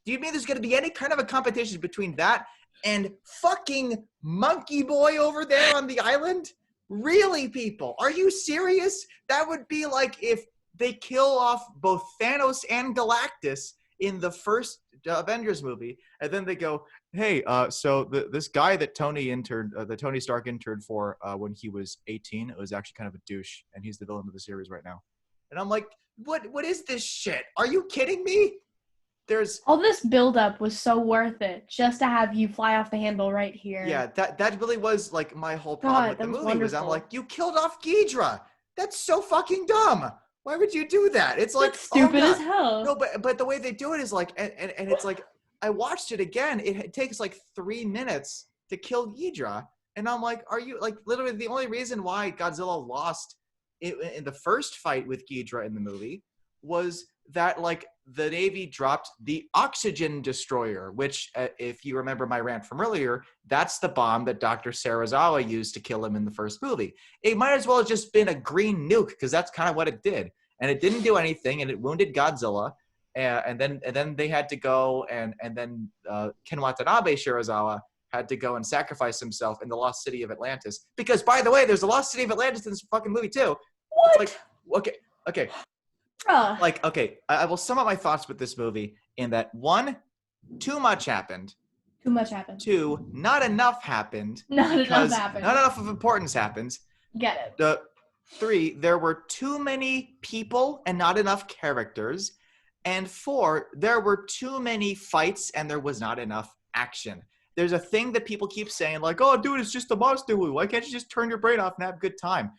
[SPEAKER 1] Do you mean there's going to be any kind of a competition between that and fucking Monkey Boy over there on the island? Really, people? Are you serious? That would be like if they kill off both Thanos and Galactus in the first Avengers movie, and then they go, hey, so this guy that Tony Stark interned for when he was 18, it was actually kind of a douche, and he's the villain of the series right now. And I'm like, what is this shit? Are you kidding me?
[SPEAKER 2] All this buildup was so worth it just to have you fly off the handle right here.
[SPEAKER 1] Yeah, that really was like my whole problem with the movie was I'm like, you killed off Ghidorah. That's so fucking dumb. Why would you do that? It's like
[SPEAKER 2] stupid as hell.
[SPEAKER 1] No, but the way they do it is like, and it's like, I watched it again. It takes like 3 minutes to kill Ghidorah, and I'm like, are you like literally the only reason why Godzilla lost in the first fight with Ghidorah in the movie was that like the Navy dropped the oxygen destroyer, which if you remember my rant from earlier, that's the bomb that Dr. Serizawa used to kill him in the first movie. It might as well have just been a green nuke, because that's kind of what it did. And it didn't do anything, and it wounded Godzilla. And then they had to go, and then Ken Watanabe Shirazawa had to go and sacrifice himself in the lost city of Atlantis. Because, by the way, there's a lost city of Atlantis in this fucking movie, too.
[SPEAKER 2] What?
[SPEAKER 1] It's like, okay. Like, okay, I will sum up my thoughts with this movie in that, 1, too much happened.
[SPEAKER 2] Too much happened.
[SPEAKER 1] 2, not enough happened.
[SPEAKER 2] Not enough happened.
[SPEAKER 1] Not enough of importance happens.
[SPEAKER 2] Get it.
[SPEAKER 1] 3, there were too many people and not enough characters. And 4, there were too many fights and there was not enough action. There's a thing that people keep saying, like, oh, dude, it's just a monster movie. Why can't you just turn your brain off and have a good time?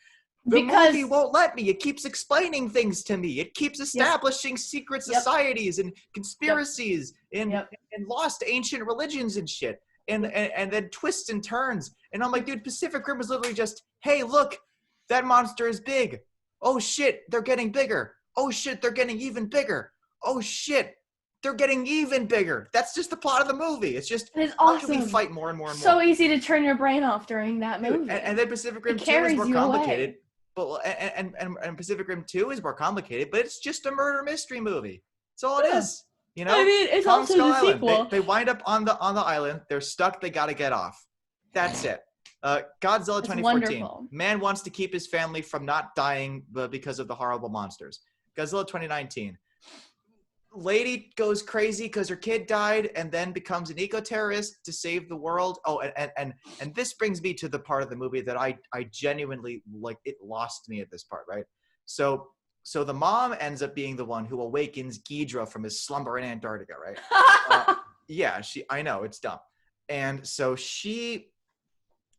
[SPEAKER 1] The movie won't let me. It keeps explaining things to me. It keeps establishing secret societies and conspiracies and lost ancient religions and shit. And then twists and turns. And I'm like, dude, Pacific Rim was literally just, hey, look, that monster is big. Oh, shit, they're getting bigger. Oh, shit, they're getting even bigger. Oh, shit, they're getting even bigger. That's just the plot of the movie. It's just,
[SPEAKER 2] it's
[SPEAKER 1] how
[SPEAKER 2] awesome.
[SPEAKER 1] can we fight more and more and more?
[SPEAKER 2] So easy to turn your brain off during that movie.
[SPEAKER 1] And then Pacific Rim 2 is more complicated. But and Pacific Rim 2 is more complicated, but it's just a murder mystery movie. That's all it is. You know?
[SPEAKER 2] I mean, it's Kong also Skull the
[SPEAKER 1] Island.
[SPEAKER 2] sequel.
[SPEAKER 1] They wind up on the island. They're stuck. They got to get off. That's it. Godzilla 2014. Wonderful. Man wants to keep his family from not dying because of the horrible monsters. Godzilla 2019. Lady goes crazy because her kid died and then becomes an eco-terrorist to save the world. Oh, and this brings me to the part of the movie that I genuinely, like, it lost me at this part, right? So the mom ends up being the one who awakens Ghidra from his slumber in Antarctica, right? I know, it's dumb. And so she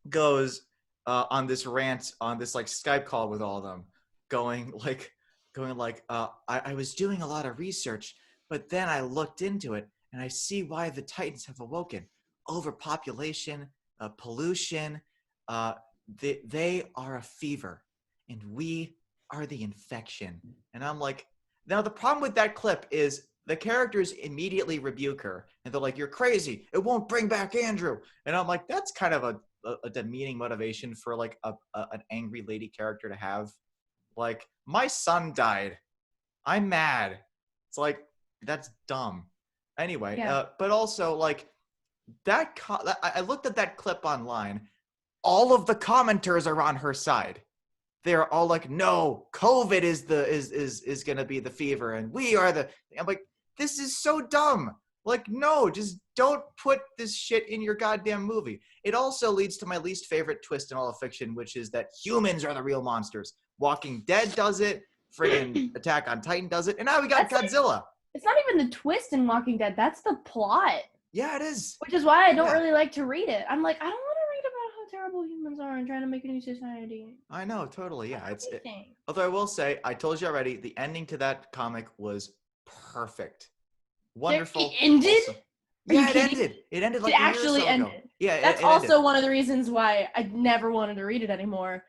[SPEAKER 1] goes on this rant, on this, like, Skype call with all of them, going like, I was doing a lot of research, but then I looked into it and I see why the Titans have awoken. Overpopulation, pollution, they are a fever and we are the infection. And I'm like, now the problem with that clip is the characters immediately rebuke her and they're like, you're crazy. It won't bring back Andrew. And I'm like, that's kind of a demeaning motivation for like an angry lady character to have. Like, my son died. I'm mad. It's like, that's dumb. Anyway, but also, like, I looked at that clip online. All of the commenters are on her side. They're all like, no, COVID is going to be the fever and we are the... I'm like, this is so dumb. Like, no, just don't put this shit in your goddamn movie. It also leads to my least favorite twist in all of fiction, which is that humans are the real monsters. Walking Dead does it. Friggin' Attack on Titan does it. And now we got Godzilla.
[SPEAKER 2] It's not even the twist in Walking Dead. That's the plot.
[SPEAKER 1] Yeah, it is.
[SPEAKER 2] Which is why I don't really like to read it. I'm like, I don't want to read about how terrible humans are and trying to make a new society.
[SPEAKER 1] I know, totally. Yeah. Although I will say, I told you already, the ending to that comic was perfect. Wonderful.
[SPEAKER 2] It ended?
[SPEAKER 1] Awesome. Yeah, it ended. It ended like a year or so ago. Yeah,
[SPEAKER 2] that's also one of the reasons why I never wanted to read it anymore.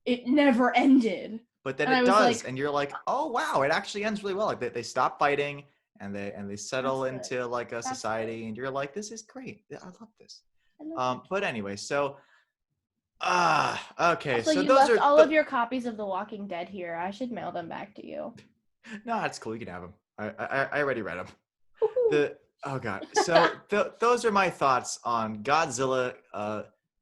[SPEAKER 2] It never ended.
[SPEAKER 1] But then it does, and you're like, oh wow, it actually ends really well. Like they stop fighting and they settle into like a society, and you're like, this is great. I love this. But anyway, so okay.
[SPEAKER 2] So you
[SPEAKER 1] those
[SPEAKER 2] left all of your copies of The Walking Dead here. I should mail them back to you.
[SPEAKER 1] No, it's cool. You can have them. I already read them. Oh god. So those are my thoughts on Godzilla,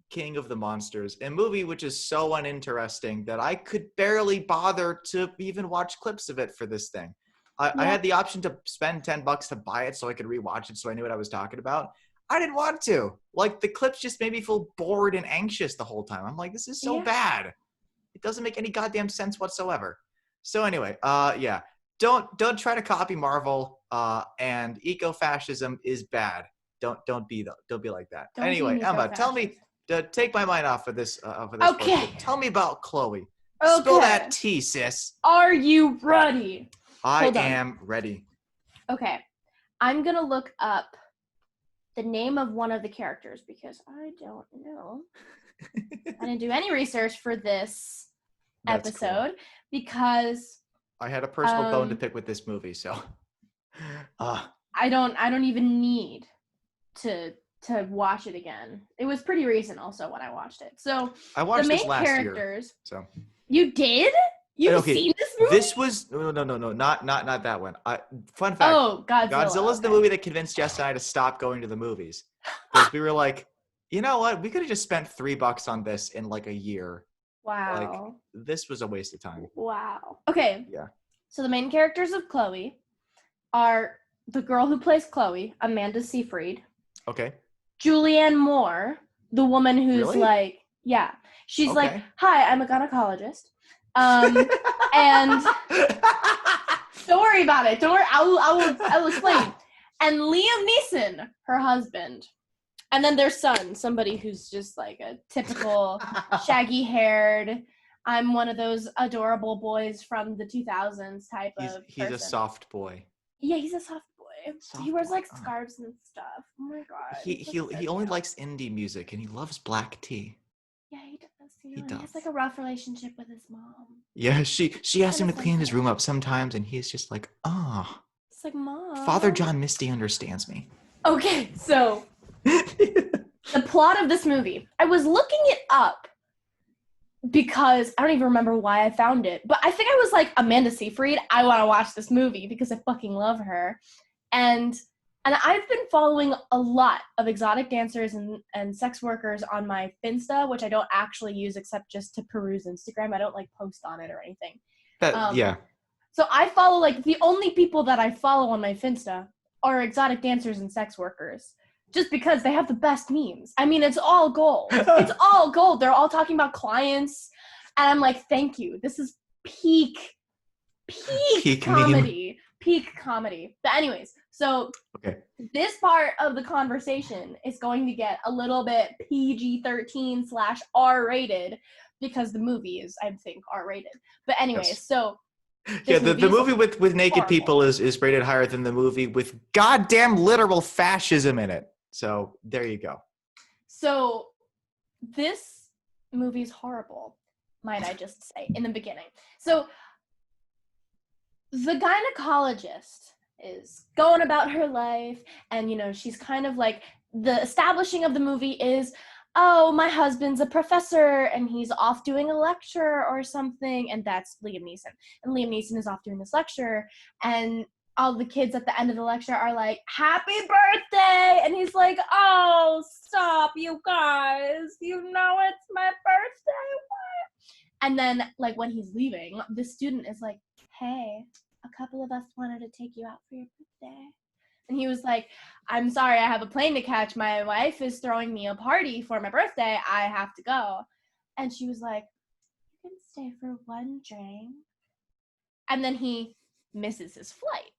[SPEAKER 1] King of the Monsters, a movie which is so uninteresting that I could barely bother to even watch clips of it for this thing. I had the option to spend $10 to buy it so I could rewatch it so I knew what I was talking about. I didn't want to. Like, the clips just made me feel bored and anxious the whole time. I'm like, this is so bad. It doesn't make any goddamn sense whatsoever. So anyway, don't try to copy Marvel. And eco-fascism is bad. Don't be like that. Anyway, Emma, tell me. Take my mind off of this.
[SPEAKER 2] Okay.
[SPEAKER 1] Tell me about Chloe.
[SPEAKER 2] Okay.
[SPEAKER 1] Spill that tea, sis.
[SPEAKER 2] Are you ready?
[SPEAKER 1] I am ready.
[SPEAKER 2] Okay. I'm going to look up the name of one of the characters because I don't know. I didn't do any research for this episode because
[SPEAKER 1] I had a personal bone to pick with this movie, so
[SPEAKER 2] I don't even need to watch it again. It was pretty recent also when I watched it. So
[SPEAKER 1] I watched
[SPEAKER 2] the main
[SPEAKER 1] this last
[SPEAKER 2] characters.
[SPEAKER 1] Year, so
[SPEAKER 2] you did? You've seen this movie?
[SPEAKER 1] This was no, not that one. Fun fact.
[SPEAKER 2] Oh, Godzilla.
[SPEAKER 1] Godzilla's the movie that convinced Jess and I to stop going to the movies because we were like, you know what? We could have just spent $3 on this in like a year.
[SPEAKER 2] Wow.
[SPEAKER 1] Like, this was a waste of time.
[SPEAKER 2] Wow. Okay.
[SPEAKER 1] Yeah.
[SPEAKER 2] So the main characters of Chloe are the girl who plays Chloe, Amanda Seyfried.
[SPEAKER 1] Okay.
[SPEAKER 2] Julianne Moore, the woman who's
[SPEAKER 1] Really?
[SPEAKER 2] like, yeah, she's like,
[SPEAKER 1] Okay.
[SPEAKER 2] hi, I'm a gynecologist. And don't worry about it. Don't worry. I will explain. And Liam Neeson, her husband. And then their son, somebody who's just like a typical shaggy-haired, I'm one of those adorable boys from the 2000s type of
[SPEAKER 1] He's
[SPEAKER 2] person.
[SPEAKER 1] a soft boy.
[SPEAKER 2] Yeah, he's a soft boy. He wears like scarves and stuff. Oh my god.
[SPEAKER 1] He only likes indie music and he loves black tea.
[SPEAKER 2] Yeah, he does.
[SPEAKER 1] He does.
[SPEAKER 2] He has like a rough relationship with his mom.
[SPEAKER 1] Yeah, she asks him to clean his room up sometimes, and he's just like,
[SPEAKER 2] it's like, Mom.
[SPEAKER 1] Father John Misty understands me.
[SPEAKER 2] Okay, so the plot of this movie. I was looking it up because I don't even remember why I found it, but I think I was like, Amanda Seyfried, I want to watch this movie because I fucking love her. And I've been following a lot of exotic dancers and sex workers on my Finsta, which I don't actually use except just to peruse Instagram. I don't like post on it or anything.
[SPEAKER 1] Yeah.
[SPEAKER 2] So I follow like the only people that I follow on my Finsta are exotic dancers and sex workers. Just because they have the best memes. I mean, it's all gold. It's all gold. They're all talking about clients. And I'm like, thank you. This is peak comedy. Meme. Peak comedy. But anyways, so this part of the conversation is going to get a little bit PG-13/R-rated because the movie is, I think, R-rated. But anyways, so...
[SPEAKER 1] Yeah, the movie with naked people is rated higher than the movie with goddamn literal fascism in it. So there you go. So
[SPEAKER 2] this movie is horrible, might I just say, in the beginning. So the gynecologist is going about her life, and, you know, she's kind of like, the establishing of the movie is, oh, my husband's a professor and he's off doing a lecture or something, and that's Liam Neeson. And Liam Neeson is off doing this lecture, and all the kids at the end of the lecture are like, happy birthday! And he's like, oh, stop, you guys. You know it's my birthday. What? And then, like, when he's leaving, the student is like, hey, a couple of us wanted to take you out for your birthday. And he was like, I'm sorry, I have a plane to catch. My wife is throwing me a party for my birthday. I have to go. And she was like, you can stay for one drink. And then he misses his flight.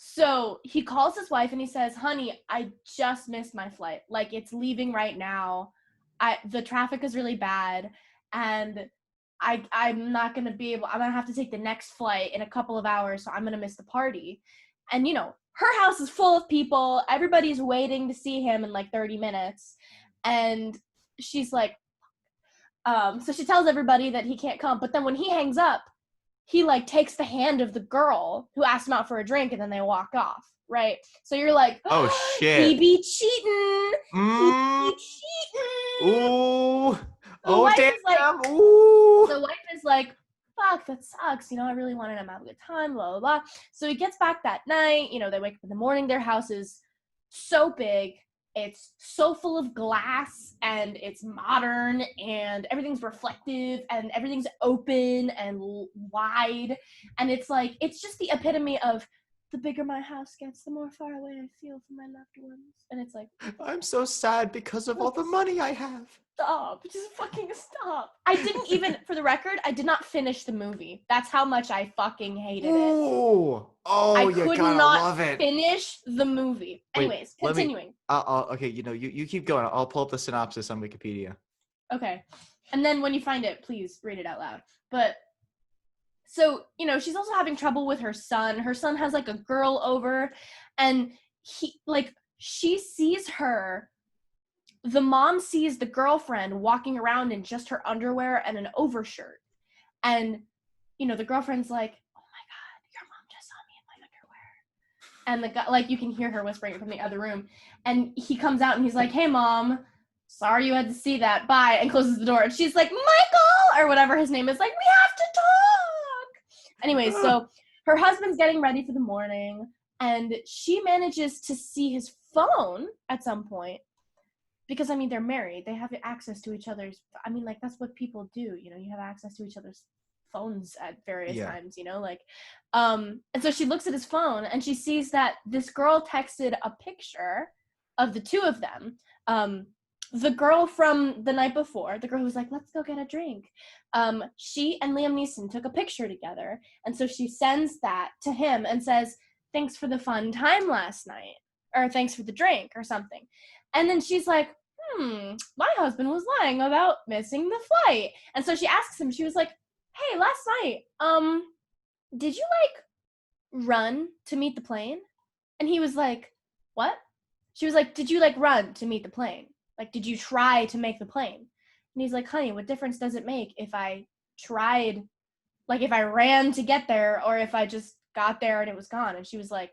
[SPEAKER 2] So he calls his wife and he says, honey, I just missed my flight. Like, it's leaving right now. The traffic is really bad. And I'm not going to be able, I'm going to have to take the next flight in a couple of hours. So I'm going to miss the party. And, you know, her house is full of people. Everybody's waiting to see him in like 30 minutes. And she's like, so she tells everybody that he can't come. But then when he hangs up, he like takes the hand of the girl who asked him out for a drink, and then they walk off. Right. So you're like,
[SPEAKER 1] oh shit.
[SPEAKER 2] He be cheating. He be cheating.
[SPEAKER 1] Ooh.
[SPEAKER 2] Damn.
[SPEAKER 1] Like, ooh.
[SPEAKER 2] The wife is like, fuck, that sucks. You know, I really wanted him to have a good time, blah, blah, blah. So he gets back that night. You know, they wake up in the morning. Their house is so big. It's so full of glass, and it's modern, and everything's reflective, and everything's open and wide. And it's like, it's just the epitome of the bigger my house gets, the more far away I feel from my loved ones. And it's like,
[SPEAKER 1] I'm so sad because of all the money I have.
[SPEAKER 2] Stop. Just fucking stop. I didn't even, for the record, I did not finish the movie. That's how much I fucking hated it.
[SPEAKER 1] Ooh. Oh,
[SPEAKER 2] I
[SPEAKER 1] you
[SPEAKER 2] could
[SPEAKER 1] gotta
[SPEAKER 2] not
[SPEAKER 1] love it.
[SPEAKER 2] finish the movie. Anyways, continuing.
[SPEAKER 1] Okay, you know, you keep going. I'll pull up the synopsis on Wikipedia.
[SPEAKER 2] Okay. And then when you find it, please read it out loud. But, so, you know, she's also having trouble with her son. Her son has, like, a girl over, and she sees her. The mom sees the girlfriend walking around in just her underwear and an overshirt. And, you know, the girlfriend's like, oh my God, your mom just saw me in my underwear. And the guy, like, you can hear her whispering from the other room. And he comes out and he's like, hey, Mom, sorry you had to see that. Bye. And closes the door. And she's like, Michael, or whatever his name is, like, we have to talk. Anyway, so her husband's getting ready for the morning. And she manages to see his phone at some point. Because, I mean, they're married. They have access to each other's... I mean, like, that's what people do. You know, you have access to each other's phones at various
[SPEAKER 1] Yeah.
[SPEAKER 2] times, like, and so she looks at his phone and she sees that this girl texted a picture of the two of them. The girl from the night before, the girl who was like, let's go get a drink. She and Liam Neeson took a picture together. And so she sends that to him and says, thanks for the fun time last night, or thanks for the drink or something. And then she's like, my husband was lying about missing the flight. And so she asks him, she was like, hey, last night, did you like run to meet the plane? And he was like, what? She was like, did you like run to meet the plane? Like, did you try to make the plane? And he's like, honey, what difference does it make if I tried, like if I ran to get there or if I just got there and it was gone? And she was like,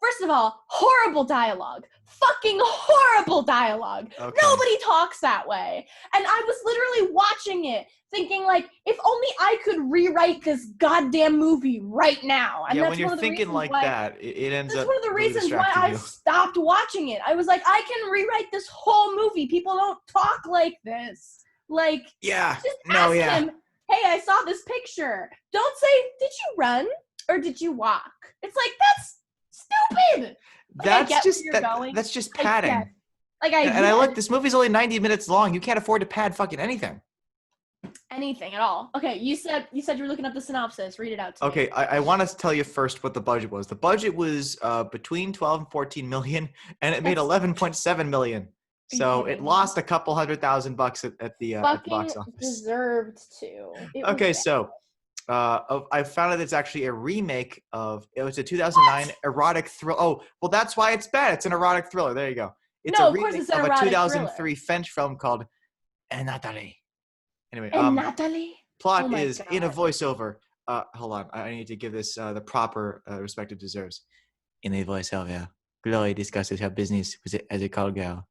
[SPEAKER 2] first of all, horrible dialogue. Fucking horrible dialogue.
[SPEAKER 1] Okay.
[SPEAKER 2] Nobody talks that way. And I was literally watching it thinking like, if only I could rewrite this goddamn movie right now. And
[SPEAKER 1] Yeah,
[SPEAKER 2] that's
[SPEAKER 1] when you're
[SPEAKER 2] one of the
[SPEAKER 1] thinking
[SPEAKER 2] reasons
[SPEAKER 1] like
[SPEAKER 2] why,
[SPEAKER 1] that, it ends
[SPEAKER 2] that's
[SPEAKER 1] up
[SPEAKER 2] one of the
[SPEAKER 1] really
[SPEAKER 2] reasons why
[SPEAKER 1] distracting
[SPEAKER 2] I
[SPEAKER 1] you.
[SPEAKER 2] stopped watching it. I was like, I can rewrite this whole movie. People don't talk like this. Like,
[SPEAKER 1] Yeah.
[SPEAKER 2] just
[SPEAKER 1] No,
[SPEAKER 2] ask
[SPEAKER 1] yeah.
[SPEAKER 2] him, hey, I saw this picture. Don't say, did you run or did you walk? It's like, that's stupid. Like,
[SPEAKER 1] That's just padding.
[SPEAKER 2] And
[SPEAKER 1] I look, this movie's only 90 minutes long. You can't afford to pad fucking anything.
[SPEAKER 2] Anything at all. Okay, you said you were looking up the synopsis. Read it out to me.
[SPEAKER 1] Okay, I want to tell you first what the budget was. The budget was between 12 and 14 million, and it made 11.7 million. So it lost a couple $100,000 at the box office.
[SPEAKER 2] Deserved to.
[SPEAKER 1] Okay, so I found out it's actually a remake of, it was a 2009 erotic thriller. Oh, well, that's why it's bad. It's an erotic thriller. There you go. It's a remake of a 2003 French film called En Natalie. Anyway,
[SPEAKER 2] Natalie?
[SPEAKER 1] plot is God. In a voiceover. Hold on, I need to give this the proper respect it deserves. In a voiceover, Glory discusses her business as a call girl.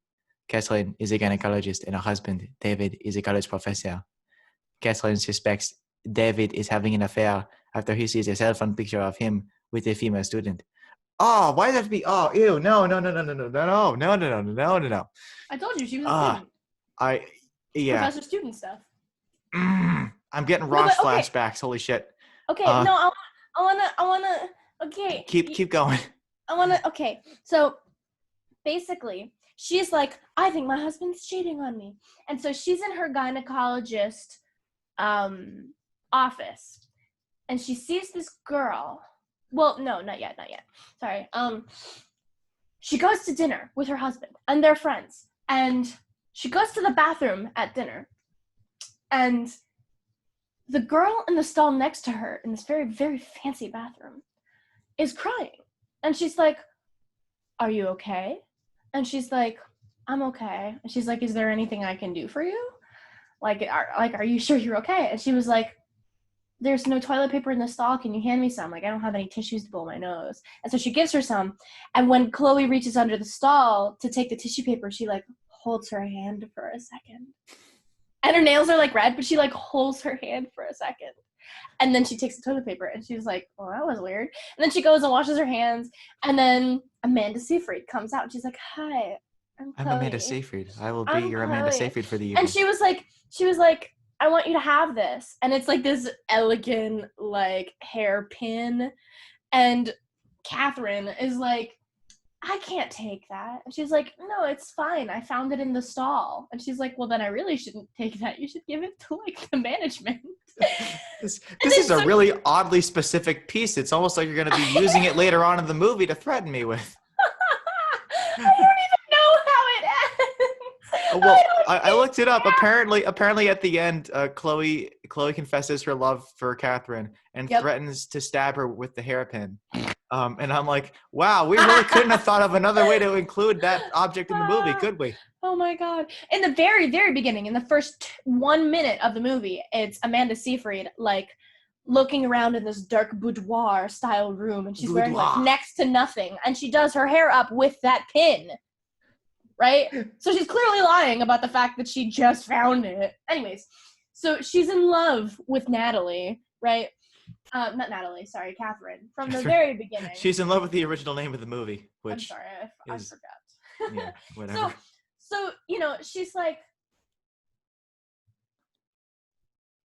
[SPEAKER 1] Catherine is a gynecologist, and her husband, David, is a college professor. Catherine suspects David is having an affair after he sees a cell phone picture of him with a female student. Oh, why does that have to be? Oh, ew! No!
[SPEAKER 2] I told you she was a student.
[SPEAKER 1] Yeah.
[SPEAKER 2] Professor-student stuff.
[SPEAKER 1] I'm getting Ross flashbacks. Holy shit.
[SPEAKER 2] Okay, no, I wanna. Okay.
[SPEAKER 1] Keep going.
[SPEAKER 2] Okay, so basically, she's like, I think my husband's cheating on me. And so she's in her gynecologist office. And she sees this girl. Well, no, not yet. Sorry. She goes to dinner with her husband and their friends. And she goes to the bathroom at dinner. And the girl in the stall next to her in this very, very fancy bathroom is crying. And she's like, are you okay? And she's like, I'm okay. And she's like, is there anything I can do for you? Are you sure you're okay? And she was like, there's no toilet paper in the stall. Can you hand me some? Like, I don't have any tissues to blow my nose. And so she gives her some. And when Chloe reaches under the stall to take the tissue paper, she like holds her hand for a second. And her nails are like red, but she like holds her hand for a second. And then she takes the toilet paper and she's like, well, that was weird. And then she goes and washes her hands. And then Amanda Seyfried comes out and she's like, hi, I'm
[SPEAKER 1] Amanda Seyfried. I will be your Amanda Seyfried for the evening.
[SPEAKER 2] And she was like, I want you to have this. And it's like this elegant, like, hairpin. And Catherine is like, I can't take that. And she's like, no, it's fine. I found it in the stall. And she's like, well, then I really shouldn't take that. You should give it to, like, the management.
[SPEAKER 1] This is a really oddly specific piece. It's almost like you're going to be using it later on in the movie to threaten me with.
[SPEAKER 2] I don't even know how it ends.
[SPEAKER 1] Well, I looked it up. Apparently at the end, Chloe confesses her love for Catherine and threatens to stab her with the hairpin. And I'm like, wow, we really couldn't have thought of another way to include that object in the movie, could we?
[SPEAKER 2] Oh my God. In the very, very beginning, in the first 1 minute of the movie, it's Amanda Seyfried, like, looking around in this dark boudoir style room, and she's wearing like next to nothing, and she does her hair up with that pin, right? So she's clearly lying about the fact that she just found it. Anyways, so she's in love with Natalie, right? Not Natalie, sorry, Catherine, from the very beginning.
[SPEAKER 1] She's in love with the original name of the movie, which
[SPEAKER 2] I'm sorry, I forgot.
[SPEAKER 1] Yeah, whatever.
[SPEAKER 2] So, she's like,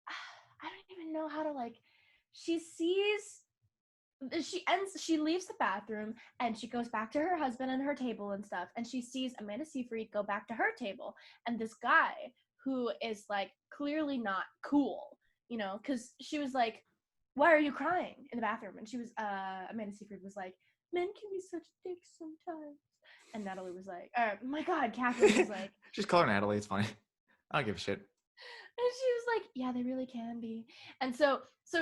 [SPEAKER 2] I don't even know how to like. She leaves the bathroom and she goes back to her husband and her table and stuff, and she sees Amanda Seyfried go back to her table, and this guy who is like clearly not cool, you know, because she was like, why are you crying in the bathroom? And she was Amanda Seyfried was like, men can be such dicks sometimes. And Natalie was like, my God, Catherine was like,
[SPEAKER 1] just call her Natalie, it's fine. I don't give a shit.
[SPEAKER 2] And she was like, yeah, they really can be. And so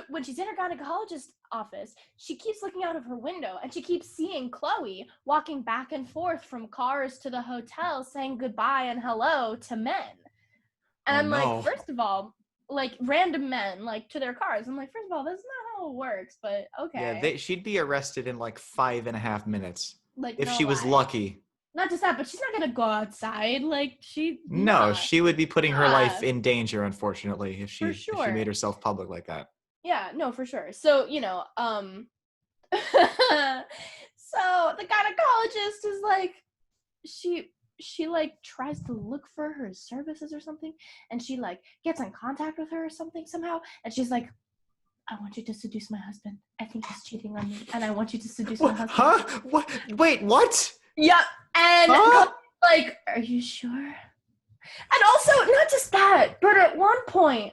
[SPEAKER 2] when she's in her gynecologist office, she keeps looking out of her window and she keeps seeing Chloe walking back and forth from cars to the hotel saying goodbye and hello to men. And I'm like, first of all, like random men, like to their cars. I'm like, first of all, that's not how it works, but okay.
[SPEAKER 1] Yeah, she'd be arrested in like 5.5 minutes.
[SPEAKER 2] Like,
[SPEAKER 1] if
[SPEAKER 2] no
[SPEAKER 1] she was
[SPEAKER 2] lie.
[SPEAKER 1] lucky.
[SPEAKER 2] Not just that, but she's not gonna go outside. Like she
[SPEAKER 1] she would be putting her life in danger, unfortunately, if she made herself public like that.
[SPEAKER 2] Yeah, no, for sure. So, you know, so the gynecologist is like, she like tries to look for her services or something, and she like gets in contact with her or something somehow, and she's like, I want you to seduce my husband. I think he's cheating on me, and I want you to seduce my husband.
[SPEAKER 1] Huh? What? Wait, what?
[SPEAKER 2] Yep. And like, are you sure? And also, not just that, but at one point,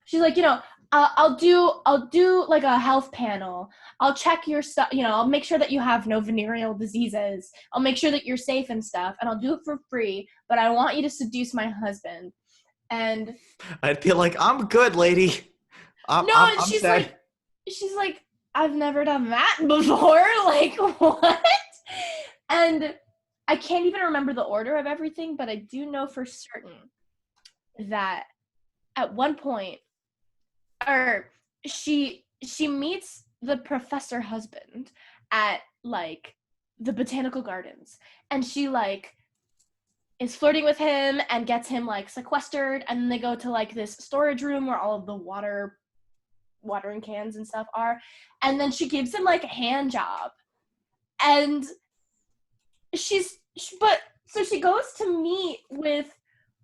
[SPEAKER 2] she's like, you know, I'll do like a health panel. I'll check your stuff, you know, I'll make sure that you have no venereal diseases. I'll make sure that you're safe and stuff, and I'll do it for free, but I want you to seduce my husband. And
[SPEAKER 1] I'd be like, I'm good, lady.
[SPEAKER 2] She's like, I've never done that before. Like, what? And I can't even remember the order of everything, but I do know for certain that at one point, she meets the professor husband at like the botanical gardens, and she like is flirting with him and gets him like sequestered, and then they go to like this storage room where all of the watering cans and stuff are, and then she gives him like a hand job, and so she goes to meet with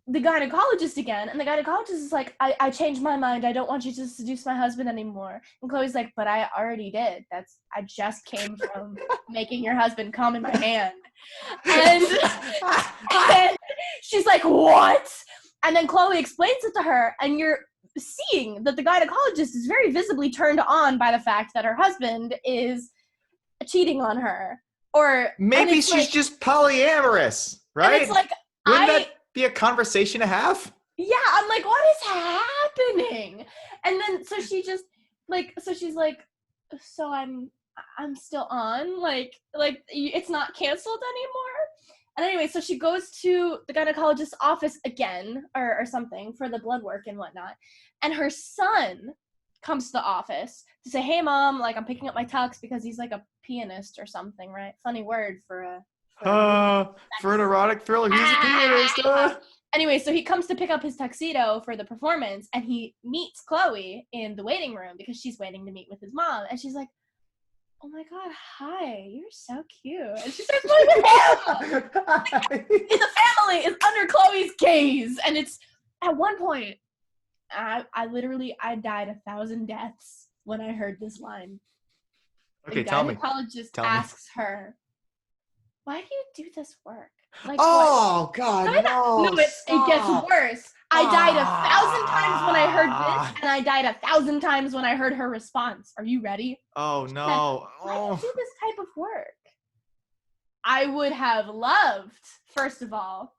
[SPEAKER 2] the gynecologist again, and the gynecologist is like, I changed my mind, I don't want you to seduce my husband anymore. And Chloe's like, but I already did. I just came from making your husband come in my hand. And she's like, what? And then Chloe explains it to her, and you're seeing that the gynecologist is very visibly turned on by the fact that her husband is cheating on her. Or
[SPEAKER 1] maybe she's like, just polyamorous, right?
[SPEAKER 2] And it's like,
[SPEAKER 1] wouldn't that be a conversation to have?
[SPEAKER 2] Yeah, I'm like, what is happening? And then so she just like, so she's like, so I'm still on, like it's not canceled anymore. And anyway, so she goes to the gynecologist's office again or something for the blood work and whatnot, and her son comes to the office to say, hey mom, like I'm picking up my tux, because he's like a pianist or something, right? Funny word for an
[SPEAKER 1] erotic thriller. He's a pianist.
[SPEAKER 2] Anyway, so he comes to pick up his tuxedo for the performance, and he meets Chloe in the waiting room because she's waiting to meet with his mom, and she's like, oh my God, hi, you're so cute. And she starts playing with him. The family is under Chloe's gaze, and it's at one point, I died 1,000 deaths when I heard this line.
[SPEAKER 1] Okay,
[SPEAKER 2] the
[SPEAKER 1] tell me.
[SPEAKER 2] The gynecologist asks her, why do you do this work? Like,
[SPEAKER 1] God, no.
[SPEAKER 2] No, it gets worse. I died 1,000 times when I heard this, and I died 1,000 times when I heard her response. Are you ready?
[SPEAKER 1] Oh, no.
[SPEAKER 2] Why do you do this type of work? I would have loved, first of all,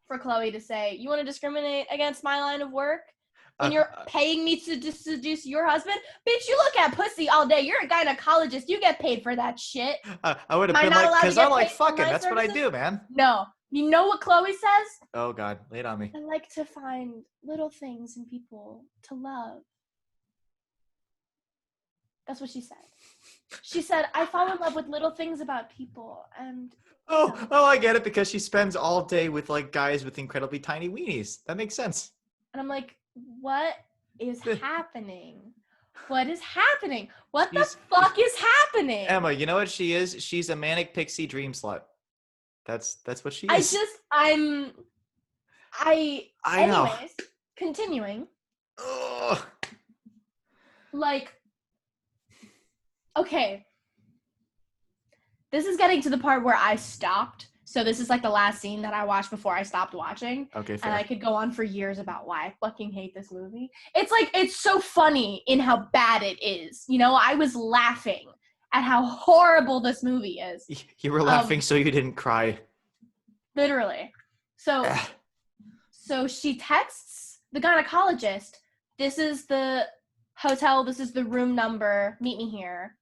[SPEAKER 2] for Chloe to say, you want to discriminate against my line of work? When you're paying me to seduce your husband? Bitch, you look at pussy all day. You're a gynecologist. You get paid for that shit.
[SPEAKER 1] I would have been like, because I like fucking. That's services? What I do, man.
[SPEAKER 2] No. You know what Chloe says?
[SPEAKER 1] Oh, God. Lay it on me.
[SPEAKER 2] I like to find little things in people to love. That's what she said. She said, I fall in love with little things about people. And
[SPEAKER 1] Oh, I get it, because she spends all day with like guys with incredibly tiny weenies. That makes sense.
[SPEAKER 2] And I'm like, what is happening? What is happening? What the fuck is happening?
[SPEAKER 1] Emma, you know what she is? She's a manic pixie dream slut. That's what she is.
[SPEAKER 2] Anyways,
[SPEAKER 1] know.
[SPEAKER 2] continuing.
[SPEAKER 1] Ugh.
[SPEAKER 2] Like, okay. This is getting to the part where I stopped. So this is like the last scene that I watched before I stopped watching.
[SPEAKER 1] Okay, fair.
[SPEAKER 2] And I could go on for years about why I fucking hate this movie. It's like, it's so funny in how bad it is. You know, I was laughing at how horrible this movie is.
[SPEAKER 1] You were laughing so you didn't cry.
[SPEAKER 2] Literally. So she texts the gynecologist, this is the hotel, this is the room number, meet me here.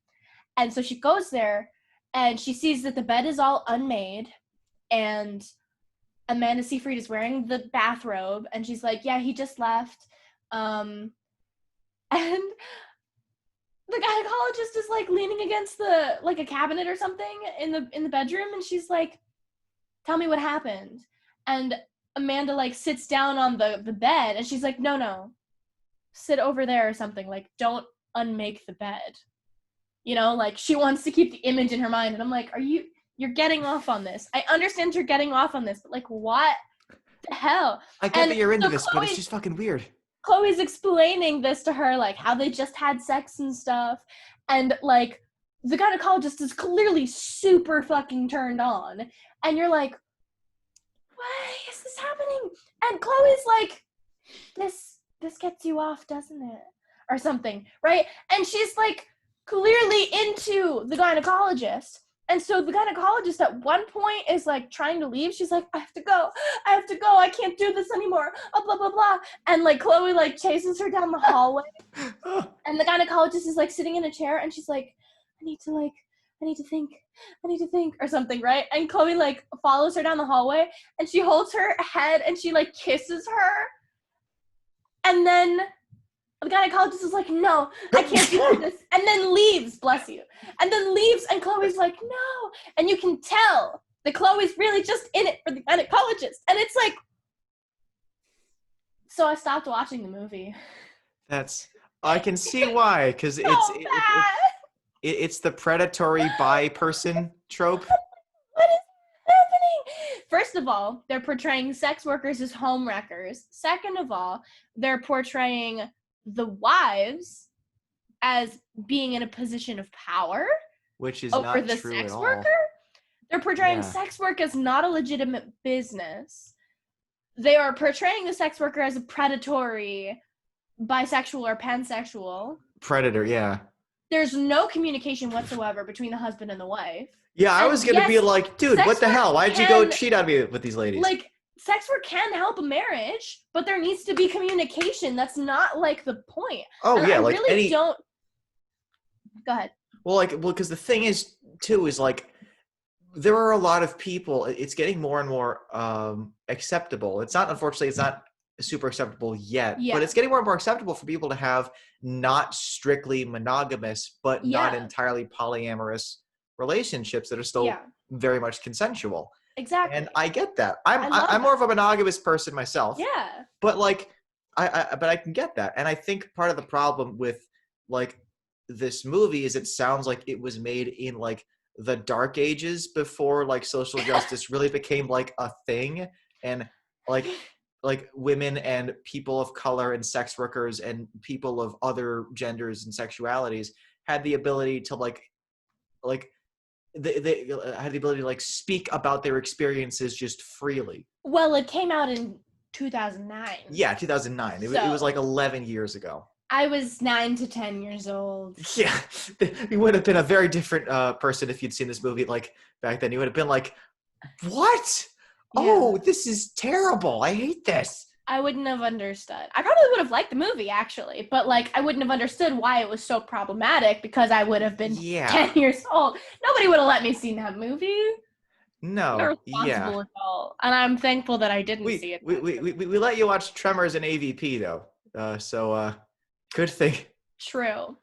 [SPEAKER 2] And so she goes there, and she sees that the bed is all unmade, and Amanda Seyfried is wearing the bathrobe, and she's like, yeah, he just left. And the gynecologist is like leaning against a cabinet or something in the bedroom, and she's like, tell me what happened. And Amanda like sits down on the bed, and she's like, no, sit over there or something, like, don't unmake the bed. You know, like, she wants to keep the image in her mind. And I'm like, you're getting off on this. I understand you're getting off on this, but like, what the hell?
[SPEAKER 1] I get that you're into this, but it's just fucking weird.
[SPEAKER 2] Chloe's explaining this to her, like, how they just had sex and stuff. And like, the gynecologist is clearly super fucking turned on. And you're like, why is this happening? And Chloe's like, this gets you off, doesn't it? Or something, right? And she's like, clearly into the gynecologist. And so the gynecologist at one point is like trying to leave. She's like, I have to go, I can't do this anymore, blah blah blah. And like Chloe like chases her down the hallway. And the gynecologist is like sitting in a chair, and she's like, I need to think or something, right? And Chloe like follows her down the hallway, and she holds her head and she like kisses her. And then the gynecologist is like, no, I can't do this. And then leaves, bless you. And then leaves, and Chloe's like, no. And you can tell that Chloe's really just in it for the gynecologist. And it's like, so I stopped watching the movie.
[SPEAKER 1] I can see why, because it's the predatory bi person trope.
[SPEAKER 2] What is happening? First of all, they're portraying sex workers as home wreckers. Second of all, they're portraying the wives as being in a position of power,
[SPEAKER 1] which is
[SPEAKER 2] over
[SPEAKER 1] not
[SPEAKER 2] the
[SPEAKER 1] true
[SPEAKER 2] sex
[SPEAKER 1] at
[SPEAKER 2] worker.
[SPEAKER 1] all.
[SPEAKER 2] They're portraying sex work as not a legitimate business. They are portraying the sex worker as a predatory, bisexual or pansexual
[SPEAKER 1] Predator, yeah.
[SPEAKER 2] There's no communication whatsoever between the husband and the wife.
[SPEAKER 1] Yeah, I was gonna be like, dude, what the hell? Why'd you go cheat on me with these ladies?
[SPEAKER 2] Like, sex work can help a marriage, but there needs to be communication. That's not like the point.
[SPEAKER 1] Oh,
[SPEAKER 2] and
[SPEAKER 1] yeah,
[SPEAKER 2] I
[SPEAKER 1] like
[SPEAKER 2] really don't. Go ahead.
[SPEAKER 1] Well, because the thing is, too, is like, there are a lot of people. It's getting more and more acceptable. Unfortunately, it's not super acceptable yet, but it's getting more and more acceptable for people to have not strictly monogamous, but not entirely polyamorous relationships that are still very much consensual.
[SPEAKER 2] Exactly.
[SPEAKER 1] And I get that. I'm more of a monogamous person myself.
[SPEAKER 2] Yeah.
[SPEAKER 1] But like, I can get that. And I think part of the problem with like this movie is it sounds like it was made in like the dark ages before like social justice really became like a thing, and like women and people of color and sex workers and people of other genders and sexualities had the ability to they had the ability to like speak about their experiences just freely.
[SPEAKER 2] Well, it came out in 2009.
[SPEAKER 1] Yeah, 2009. It was like 11 years ago.
[SPEAKER 2] I was 9 to 10 years old.
[SPEAKER 1] Yeah, you would have been a very different person if you'd seen this movie like back then. You would have been like, what? Yeah. Oh, this is terrible. I hate this.
[SPEAKER 2] I wouldn't have understood. I probably would have liked the movie, actually, but like I wouldn't have understood why it was so problematic because I would have been 10 years old. Nobody would have let me see that movie.
[SPEAKER 1] No,
[SPEAKER 2] I'm a responsible adult, and I'm thankful that I didn't see it.
[SPEAKER 1] We let you watch Tremors and AVP though, so good thing.
[SPEAKER 2] True.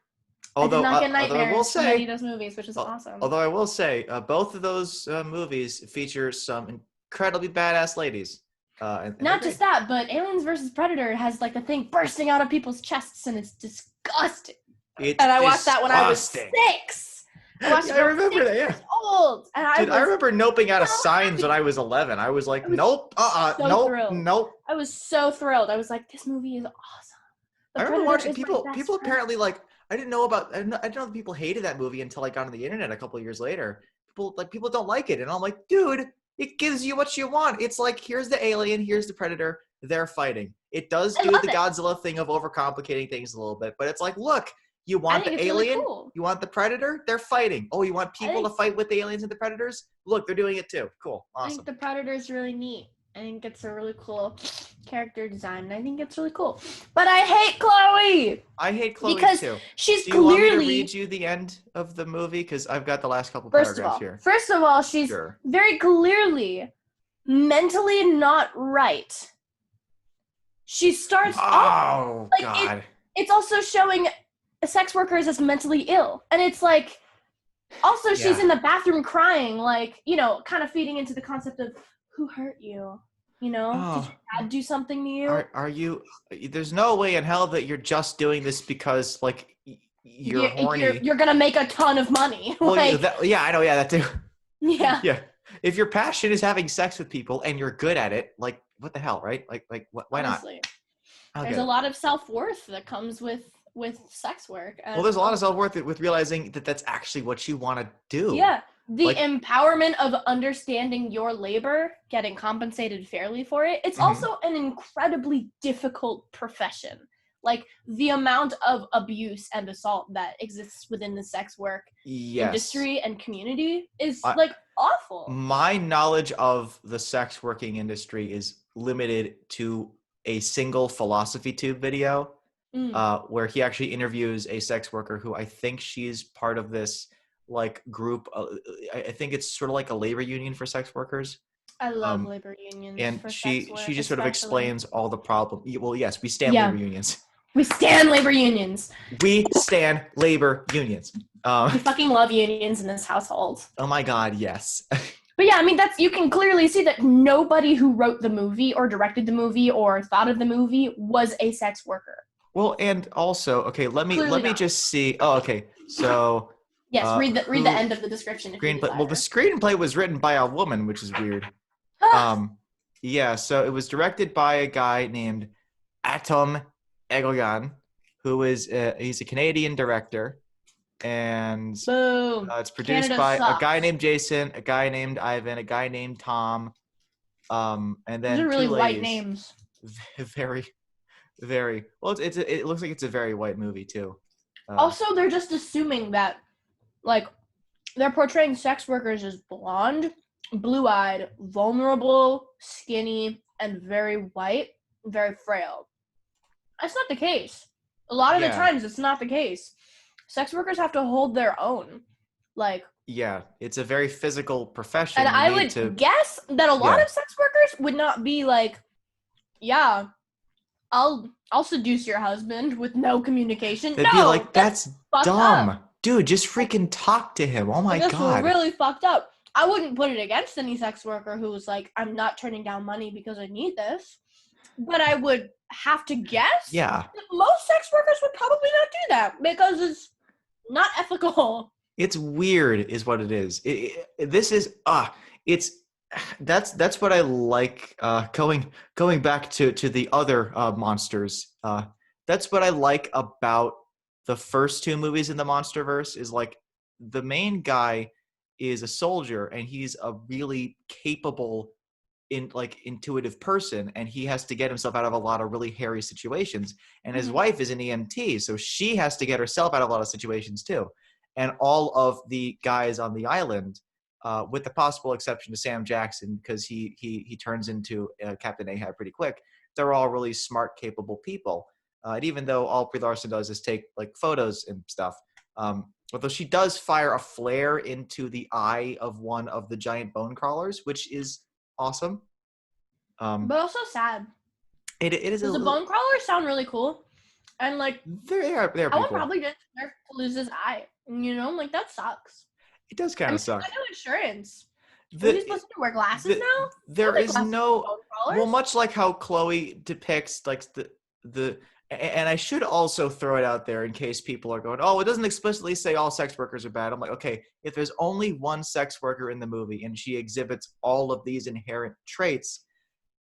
[SPEAKER 1] Although
[SPEAKER 2] I did not get nightmares
[SPEAKER 1] I will say,
[SPEAKER 2] from any of those movies, which is awesome.
[SPEAKER 1] Although I will say, both of those movies feature some incredibly badass ladies.
[SPEAKER 2] Not just that, but Aliens vs. Predator has like the thing bursting out of people's chests, and it's disgusting. And I watched that when I was 6. I
[SPEAKER 1] remember that. Yeah.
[SPEAKER 2] Old. And
[SPEAKER 1] I remember noping out of signs when I was 11. I was like, nope, nope.
[SPEAKER 2] I was so thrilled. I was like, this movie is awesome. The
[SPEAKER 1] I remember
[SPEAKER 2] Predator
[SPEAKER 1] watching
[SPEAKER 2] is my
[SPEAKER 1] people.
[SPEAKER 2] best
[SPEAKER 1] People
[SPEAKER 2] friend.
[SPEAKER 1] apparently like. I didn't know that people hated that movie until I got on the internet a couple of years later. People don't like it, and I'm like, dude, it gives you what you want. It's like, here's the alien, here's the predator, they're fighting. It does
[SPEAKER 2] I
[SPEAKER 1] do
[SPEAKER 2] love
[SPEAKER 1] the
[SPEAKER 2] it.
[SPEAKER 1] Godzilla thing of overcomplicating things a little bit, but it's like, look, you
[SPEAKER 2] I
[SPEAKER 1] want
[SPEAKER 2] think
[SPEAKER 1] the
[SPEAKER 2] it's really
[SPEAKER 1] alien,
[SPEAKER 2] cool.
[SPEAKER 1] you want the predator, they're fighting. Oh, you want people to
[SPEAKER 2] think-
[SPEAKER 1] fight with the aliens and the predators? Look, they're doing it too. Cool,
[SPEAKER 2] I
[SPEAKER 1] awesome.
[SPEAKER 2] think the Predator is really neat. I think it's a really cool character design. I think it's really cool. But I hate Chloe
[SPEAKER 1] I hate Chloe
[SPEAKER 2] because
[SPEAKER 1] too.
[SPEAKER 2] she's
[SPEAKER 1] Do you want me to
[SPEAKER 2] clearly.
[SPEAKER 1] read you the end of the movie? Because I've got the last couple
[SPEAKER 2] First
[SPEAKER 1] paragraphs here.
[SPEAKER 2] of all, she's
[SPEAKER 1] Sure.
[SPEAKER 2] very clearly mentally not right. She starts off
[SPEAKER 1] Oh,
[SPEAKER 2] like
[SPEAKER 1] God.
[SPEAKER 2] it's also showing sex workers as mentally ill, and it's like also she's
[SPEAKER 1] Yeah.
[SPEAKER 2] in the bathroom crying, like, you know, kind of feeding into the concept of who hurt you, you know, did
[SPEAKER 1] Oh.
[SPEAKER 2] your dad do something to you?
[SPEAKER 1] Are you? There's no way in hell that you're just doing this because like you're horny.
[SPEAKER 2] You're gonna make a ton of money.
[SPEAKER 1] Well,
[SPEAKER 2] like,
[SPEAKER 1] yeah, I know. Yeah, that too.
[SPEAKER 2] yeah.
[SPEAKER 1] Yeah. If your passion is having sex with people and you're good at it, like what the hell, right? Why
[SPEAKER 2] Honestly,
[SPEAKER 1] not?
[SPEAKER 2] there's a lot of self-worth that comes with sex work.
[SPEAKER 1] Well, there's a lot of self-worth with realizing that that's actually what you want to do.
[SPEAKER 2] Yeah. The
[SPEAKER 1] Like-
[SPEAKER 2] empowerment of understanding your labor, getting compensated fairly for it. It's
[SPEAKER 1] Mhm.
[SPEAKER 2] also an incredibly difficult profession. Like, the amount of abuse and assault that exists within the sex work industry and community is like awful.
[SPEAKER 1] My knowledge of the sex working industry is limited to a single Philosophy Tube video where he actually interviews a sex worker who I think she's part of this like group. I think it's sort of like a labor union for sex workers.
[SPEAKER 2] I love labor unions.
[SPEAKER 1] And
[SPEAKER 2] for
[SPEAKER 1] she
[SPEAKER 2] sex work,
[SPEAKER 1] just sort of
[SPEAKER 2] especially.
[SPEAKER 1] explains all the problem. Well, yes, we stand
[SPEAKER 2] Yeah.
[SPEAKER 1] labor unions.
[SPEAKER 2] We stand labor unions.
[SPEAKER 1] We stand labor unions.
[SPEAKER 2] We fucking love unions in this household.
[SPEAKER 1] Oh my God, yes.
[SPEAKER 2] But yeah, I mean, you can clearly see that nobody who wrote the movie or directed the movie or thought of the movie was a sex worker.
[SPEAKER 1] Well, and also, okay, let me
[SPEAKER 2] not.
[SPEAKER 1] just see. Oh, okay. So
[SPEAKER 2] yes, read the end of the description. If you desire.
[SPEAKER 1] Well, the screenplay was written by a woman, which is weird. Yeah. So it was directed by a guy named Atom Egoyan, who is he's a Canadian director, and
[SPEAKER 2] boom.
[SPEAKER 1] It's produced
[SPEAKER 2] Canada
[SPEAKER 1] by
[SPEAKER 2] sucks.
[SPEAKER 1] a guy named Jason, a guy named Ivan, a guy named Tom, and then
[SPEAKER 2] Those are really
[SPEAKER 1] two
[SPEAKER 2] white
[SPEAKER 1] ladies.
[SPEAKER 2] names.
[SPEAKER 1] Very, very well. It looks like it's a very white movie too.
[SPEAKER 2] Also, they're just assuming that, like, they're portraying sex workers as blonde, blue-eyed, vulnerable, skinny, and very white, very frail. That's not the case. A lot of the times, it's not the case. Sex workers have to hold their own. Like,
[SPEAKER 1] yeah, it's a very physical profession.
[SPEAKER 2] and I would guess that a lot of sex workers would not be like, yeah, I'll seduce your husband with no communication.
[SPEAKER 1] They'd be like, that's dumb.
[SPEAKER 2] Up.
[SPEAKER 1] Dude, just freaking talk to him. Oh my God.
[SPEAKER 2] That's really fucked up. I wouldn't put it against any sex worker who was like, I'm not turning down money because I need this. But I would have to guess that most sex workers would probably not do that because it's not ethical.
[SPEAKER 1] It's weird is what it is. That's what I like going back to the other monsters. That's what I like about the first two movies in the Monsterverse is like the main guy is a soldier and he's a really capable intuitive person, and he has to get himself out of a lot of really hairy situations, and his wife is an EMT, so she has to get herself out of a lot of situations too. And all of the guys on the island, with the possible exception to Sam Jackson, because he turns into Captain Ahab pretty quick, they're all really smart, capable people. And even though all Brie Larson does is take like photos and stuff, although she does fire a flare into the eye of one of the giant bone crawlers, which is awesome.
[SPEAKER 2] But also sad.
[SPEAKER 1] It is.
[SPEAKER 2] The bone crawlers sound really cool, and like
[SPEAKER 1] they're
[SPEAKER 2] I would
[SPEAKER 1] cool.
[SPEAKER 2] probably just deserve to lose his eye. You know, like that sucks.
[SPEAKER 1] It does kind of suck.
[SPEAKER 2] I know insurance. Are you supposed to wear glasses now?
[SPEAKER 1] There is no.
[SPEAKER 2] Well,
[SPEAKER 1] much like how Chloe depicts like the. And I should also throw it out there in case people are going, oh, it doesn't explicitly say all sex workers are bad. I'm like, okay, if there's only one sex worker in the movie and she exhibits all of these inherent traits,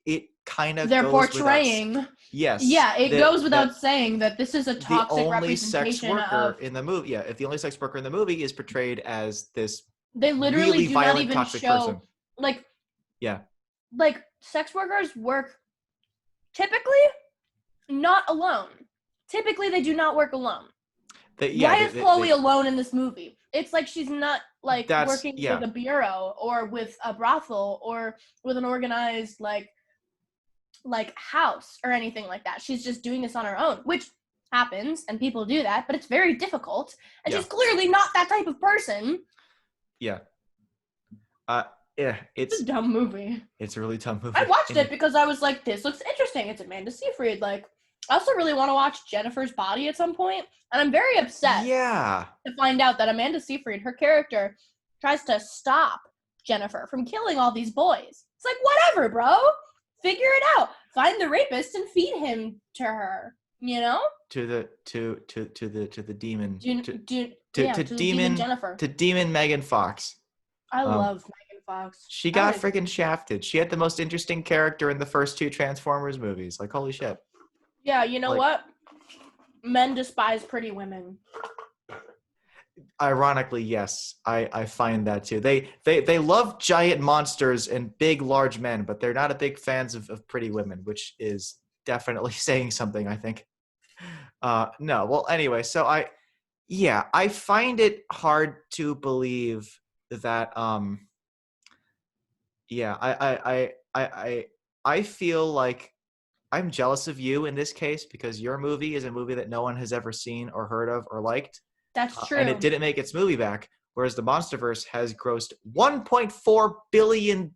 [SPEAKER 1] it kind of
[SPEAKER 2] they're
[SPEAKER 1] goes without.
[SPEAKER 2] portraying.
[SPEAKER 1] Yes.
[SPEAKER 2] Yeah, it goes without saying that this is a
[SPEAKER 1] The
[SPEAKER 2] toxic
[SPEAKER 1] only sex
[SPEAKER 2] representation
[SPEAKER 1] worker
[SPEAKER 2] of.
[SPEAKER 1] in the movie, if the only sex worker in the movie is portrayed as this
[SPEAKER 2] They literally
[SPEAKER 1] really
[SPEAKER 2] do not
[SPEAKER 1] violent,
[SPEAKER 2] even
[SPEAKER 1] toxic
[SPEAKER 2] show
[SPEAKER 1] person.
[SPEAKER 2] like
[SPEAKER 1] Yeah.
[SPEAKER 2] like sex workers work typically not alone. Typically, they do not work alone. Why is Chloe alone in this movie? It's like she's not like working with a bureau or with a brothel or with an organized like house or anything like that. She's just doing this on her own, which happens and people do that, but it's very difficult. And she's clearly not that type of person.
[SPEAKER 1] Yeah. Yeah, it's
[SPEAKER 2] a dumb movie.
[SPEAKER 1] It's a really dumb movie.
[SPEAKER 2] I watched it because I was like, this looks interesting. It's Amanda Seyfried. Like, I also really want to watch Jennifer's Body at some point, and I'm very upset to find out that Amanda Seyfried, her character, tries to stop Jennifer from killing all these boys. It's like, whatever, bro. Figure it out. Find the rapist and feed him to her. You know? To the
[SPEAKER 1] demon.
[SPEAKER 2] To demon Jennifer.
[SPEAKER 1] To demon Megan Fox.
[SPEAKER 2] I love Megan Fox.
[SPEAKER 1] She got freaking shafted. She had the most interesting character in the first 2 Transformers movies. Like, holy shit.
[SPEAKER 2] Yeah, you know what? Men despise pretty women.
[SPEAKER 1] Ironically, yes. I find that too. They love giant monsters and big, large men, but they're not a big fans of pretty women, which is definitely saying something, I think. No, well, anyway, so I find it hard to believe that I feel like I'm jealous of you in this case because your movie is a movie that no one has ever seen or heard of or liked.
[SPEAKER 2] That's true.
[SPEAKER 1] And it didn't make its movie back, whereas the Monsterverse has grossed $1.4 billion,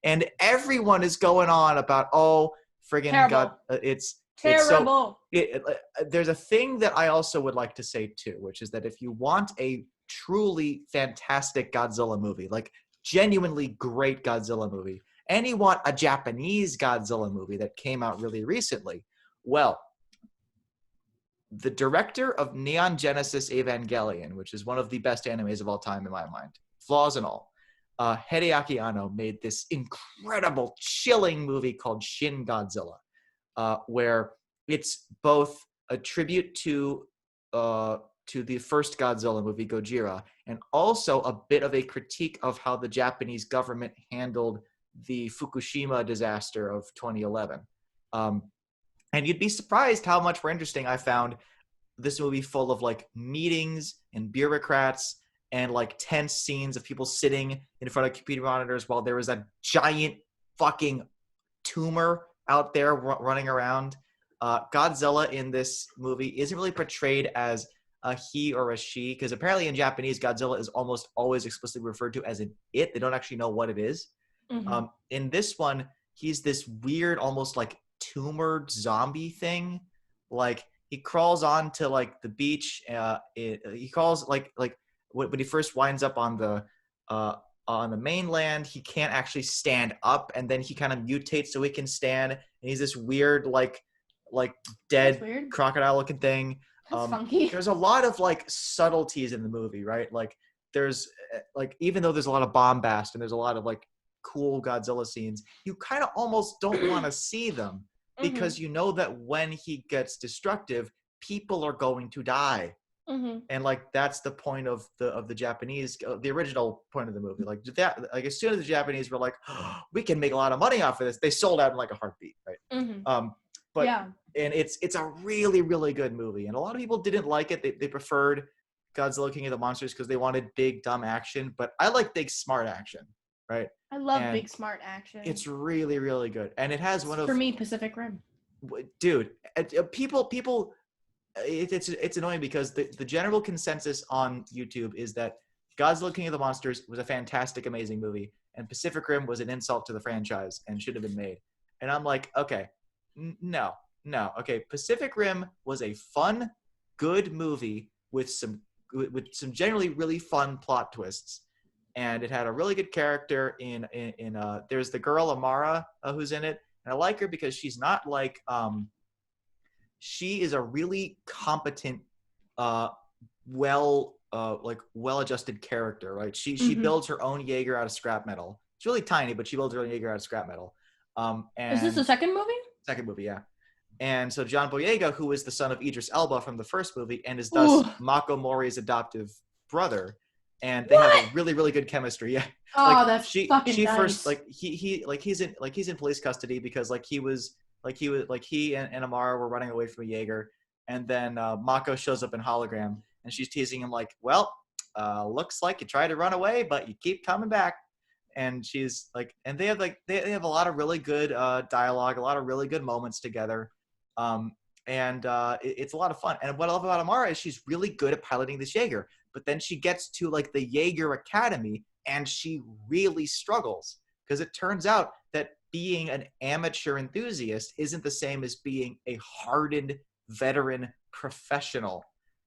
[SPEAKER 1] and everyone is going on about, friggin' God, it's
[SPEAKER 2] terrible.
[SPEAKER 1] There's a thing that I also would like to say too, which is that if you want a truly fantastic Godzilla movie, like genuinely great Godzilla movie, and you want a Japanese Godzilla movie that came out really recently, well, the director of Neon Genesis Evangelion, which is one of the best animes of all time in my mind, flaws and all, Hideaki Anno made this incredible, chilling movie called Shin Godzilla, where it's both a tribute to the first Godzilla movie, Gojira, and also a bit of a critique of how the Japanese government handled the Fukushima disaster of 2011. And you'd be surprised how much more interesting I found this movie full of like meetings and bureaucrats and like tense scenes of people sitting in front of computer monitors while there was a giant fucking tumor out there running around. Godzilla in this movie isn't really portrayed as a he or a she, because apparently in Japanese, Godzilla is almost always explicitly referred to as an it. They don't actually know what it is. Mm-hmm. In this one, he's this weird, almost like tumored zombie thing. Like he crawls onto like the beach. He crawls like when he first winds up on the mainland, he can't actually stand up, and then he kind of mutates so he can stand. And he's this weird like dead crocodile looking thing.
[SPEAKER 2] That's funky.
[SPEAKER 1] There's a lot of like subtleties in the movie, right? Like there's like, even though there's a lot of bombast and there's a lot of like cool Godzilla scenes, you kind of almost don't want to see them because you know that when he gets destructive, people are going to die. Mm-hmm. And like that's the point of the Japanese, the original point of the movie. Like that, like as soon as the Japanese were like, we can make a lot of money off of this, they sold out in like a heartbeat, right? Mm-hmm. But yeah. And it's a really, really good movie. And a lot of people didn't like it. They preferred Godzilla King of the Monsters because they wanted big, dumb action. But I like big, smart action, right?
[SPEAKER 2] I love big, smart action.
[SPEAKER 1] It's really, really good. And it has
[SPEAKER 2] for me, Pacific Rim.
[SPEAKER 1] Dude, people, it's annoying because the general consensus on YouTube is that Godzilla King of the Monsters was a fantastic, amazing movie. And Pacific Rim was an insult to the franchise and should have been made. And I'm like, okay. No. Okay, Pacific Rim was a fun, good movie with some generally really fun plot twists, and it had a really good character in there's the girl Amara who's in it, and I like her because she's not like she is a really competent, well-adjusted character, right? She builds her own Jaeger out of scrap metal. It's really tiny, but she builds her own Jaeger out of scrap metal.
[SPEAKER 2] Is this the second movie?
[SPEAKER 1] Second movie, yeah. And so John Boyega, who is the son of Idris Elba from the first movie, and is thus Mako Mori's adoptive brother, and they have a really, really good chemistry. Yeah.
[SPEAKER 2] Oh,
[SPEAKER 1] like,
[SPEAKER 2] that's fucking nice.
[SPEAKER 1] First, like he's in police custody because he and Amara were running away from a Jaeger, and then Mako shows up in hologram, and she's teasing him like, well, looks like you tried to run away, but you keep coming back. And she's like, and they have a lot of really good dialogue, a lot of really good moments together. It's a lot of fun. And what I love about Amara is she's really good at piloting this Jaeger, but then she gets to like the Jaeger Academy and she really struggles because it turns out that being an amateur enthusiast isn't the same as being a hardened veteran professional.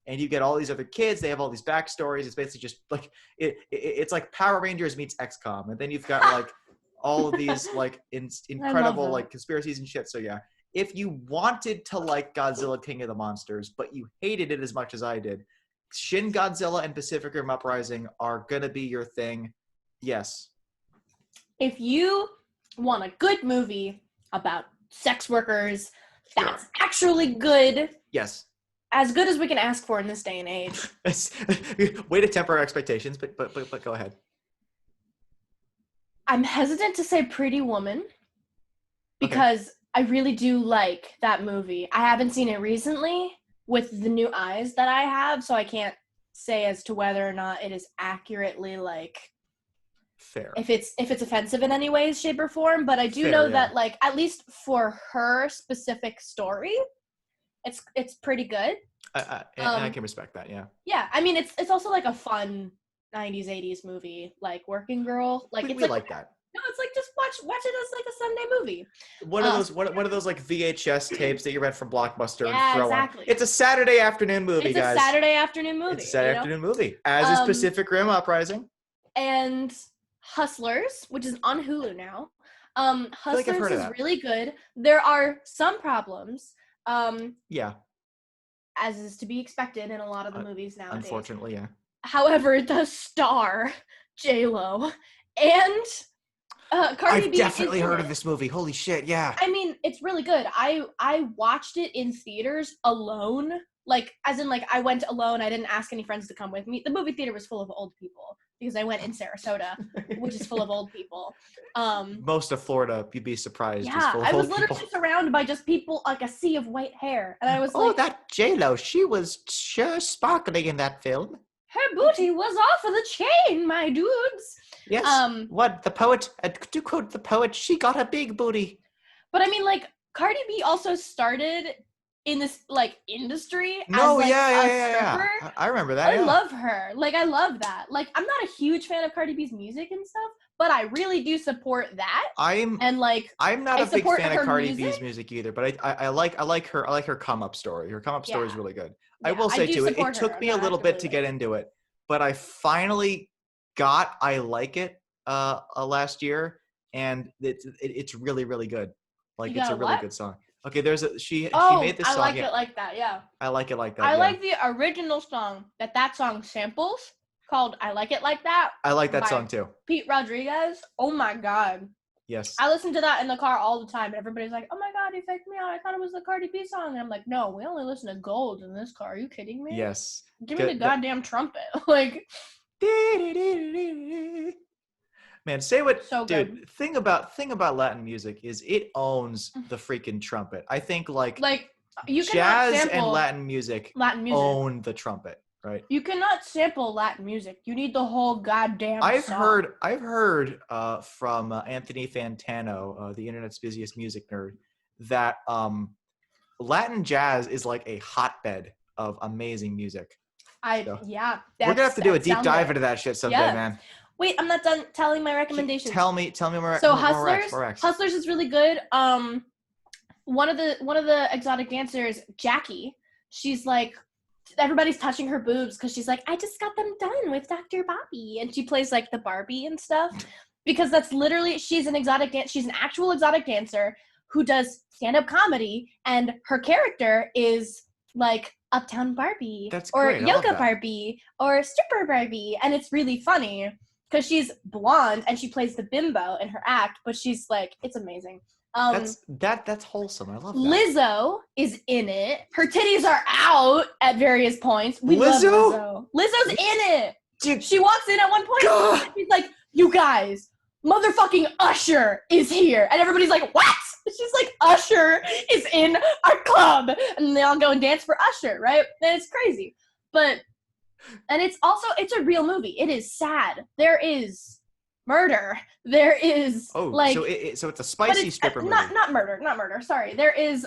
[SPEAKER 1] And you get all these other kids, they have all these backstories. It's basically just like it's like Power Rangers meets XCOM. And then you've got like all of these like incredible like conspiracies and shit. So yeah, if you wanted to like Godzilla King of the Monsters, but you hated it as much as I did, Shin Godzilla and Pacific Rim Uprising are gonna be your thing. Yes.
[SPEAKER 2] If you want a good movie about sex workers that's actually good.
[SPEAKER 1] Yes.
[SPEAKER 2] As good as we can ask for in this day and age.
[SPEAKER 1] Way to temper our expectations, but go ahead.
[SPEAKER 2] I'm hesitant to say Pretty Woman because I really do like that movie. I haven't seen it recently with the new eyes that I have, so I can't say as to whether or not it is accurately like
[SPEAKER 1] fair.
[SPEAKER 2] If it's offensive in any way, shape, or form, but I do know that like at least for her specific story, it's pretty good.
[SPEAKER 1] I can respect that, yeah.
[SPEAKER 2] Yeah, I mean it's also like a fun 90s 80s movie, like Working Girl. Like
[SPEAKER 1] we like that.
[SPEAKER 2] No, it's like just watch it as like a Sunday movie.
[SPEAKER 1] One of those like VHS tapes that you rent from Blockbuster
[SPEAKER 2] and throw
[SPEAKER 1] exactly. On. It's a Saturday afternoon movie, guys.
[SPEAKER 2] It's a Saturday afternoon movie.
[SPEAKER 1] It's a Saturday afternoon movie. As is Pacific Rim Uprising.
[SPEAKER 2] And Hustlers, which is on Hulu now. Hustlers is really good. There are some problems.
[SPEAKER 1] Yeah.
[SPEAKER 2] As is to be expected in a lot of the movies nowadays.
[SPEAKER 1] Unfortunately, yeah.
[SPEAKER 2] However, the star, J-Lo, and Cardi B.
[SPEAKER 1] I've definitely heard of this movie. Holy shit, yeah.
[SPEAKER 2] I mean, it's really good. I watched it in theaters alone. Like, as in, like, I went alone. I didn't ask any friends to come with me. The movie theater was full of old people because I went in Sarasota, which is full of old people.
[SPEAKER 1] Most of Florida, you'd be surprised.
[SPEAKER 2] Yeah, I was literally surrounded by just people, like a sea of white hair. And I was like,
[SPEAKER 1] that J-Lo, she was sure sparkling in that film.
[SPEAKER 2] Her booty was off of the chain, my dudes.
[SPEAKER 1] Yes, what, the poet, to quote the poet, she got a big booty.
[SPEAKER 2] But I mean, like, Cardi B also started in this like industry as a stripper.
[SPEAKER 1] I remember that.
[SPEAKER 2] I love her. Like I love that. Like I'm not a huge fan of Cardi B's music and stuff, but I really do support that. I'm
[SPEAKER 1] not a big fan of Cardi B's music either, but I like her come up story. Her come up story is really good. Yeah, I will say too, it took me a little bit to get into it, but I finally got I Like It last year, and it's really, really good. Like it's a really good song. Okay, she made this song.
[SPEAKER 2] I Like It Like That, yeah.
[SPEAKER 1] I Like It Like That,
[SPEAKER 2] I like the original song that song samples called I Like It Like That.
[SPEAKER 1] I like that song too.
[SPEAKER 2] Pete Rodriguez. Oh my God.
[SPEAKER 1] Yes.
[SPEAKER 2] I listen to that in the car all the time and everybody's like, oh my God, you faked me out. I thought it was the Cardi B song. And I'm like, no, we only listen to Gold in this car. Are you kidding me?
[SPEAKER 1] Yes.
[SPEAKER 2] Give me the goddamn trumpet. Like.
[SPEAKER 1] Man, say what,
[SPEAKER 2] so
[SPEAKER 1] dude.
[SPEAKER 2] Good.
[SPEAKER 1] Thing about Latin music is it owns the freaking trumpet. I think like
[SPEAKER 2] you
[SPEAKER 1] jazz and Latin music own the trumpet, right?
[SPEAKER 2] You cannot sample Latin music. You need the whole goddamn song.
[SPEAKER 1] I've heard from Anthony Fantano, the internet's busiest music nerd, that Latin jazz is like a hotbed of amazing music.
[SPEAKER 2] We're gonna
[SPEAKER 1] have to do a deep dive into that shit someday, man.
[SPEAKER 2] Wait, I'm not done telling my recommendations.
[SPEAKER 1] Tell me more.
[SPEAKER 2] So Hustlers is really good. One of the exotic dancers, Jackie, she's like, everybody's touching her boobs because she's like, I just got them done with Dr. Bobby, and she plays like the Barbie and stuff because that's literally she's an actual exotic dancer who does stand-up comedy, and her character is like Uptown Barbie or Yoga Barbie or Stripper Barbie, and it's really funny. because she's blonde and she plays the bimbo in her act, but she's like, it's amazing.
[SPEAKER 1] That's wholesome. I love that.
[SPEAKER 2] Lizzo is in it. Her titties are out at various points. We love
[SPEAKER 1] Lizzo?
[SPEAKER 2] Lizzo. Lizzo's in it.
[SPEAKER 1] Dude.
[SPEAKER 2] She walks in at one point and she's like, you guys, motherfucking Usher is here. And everybody's like, what? She's like, Usher is in our club. And they all go and dance for Usher, right? And it's crazy. And it's a real movie. It is sad. There is murder. There is
[SPEAKER 1] so it's a spicy stripper movie.
[SPEAKER 2] Not murder. Sorry. There is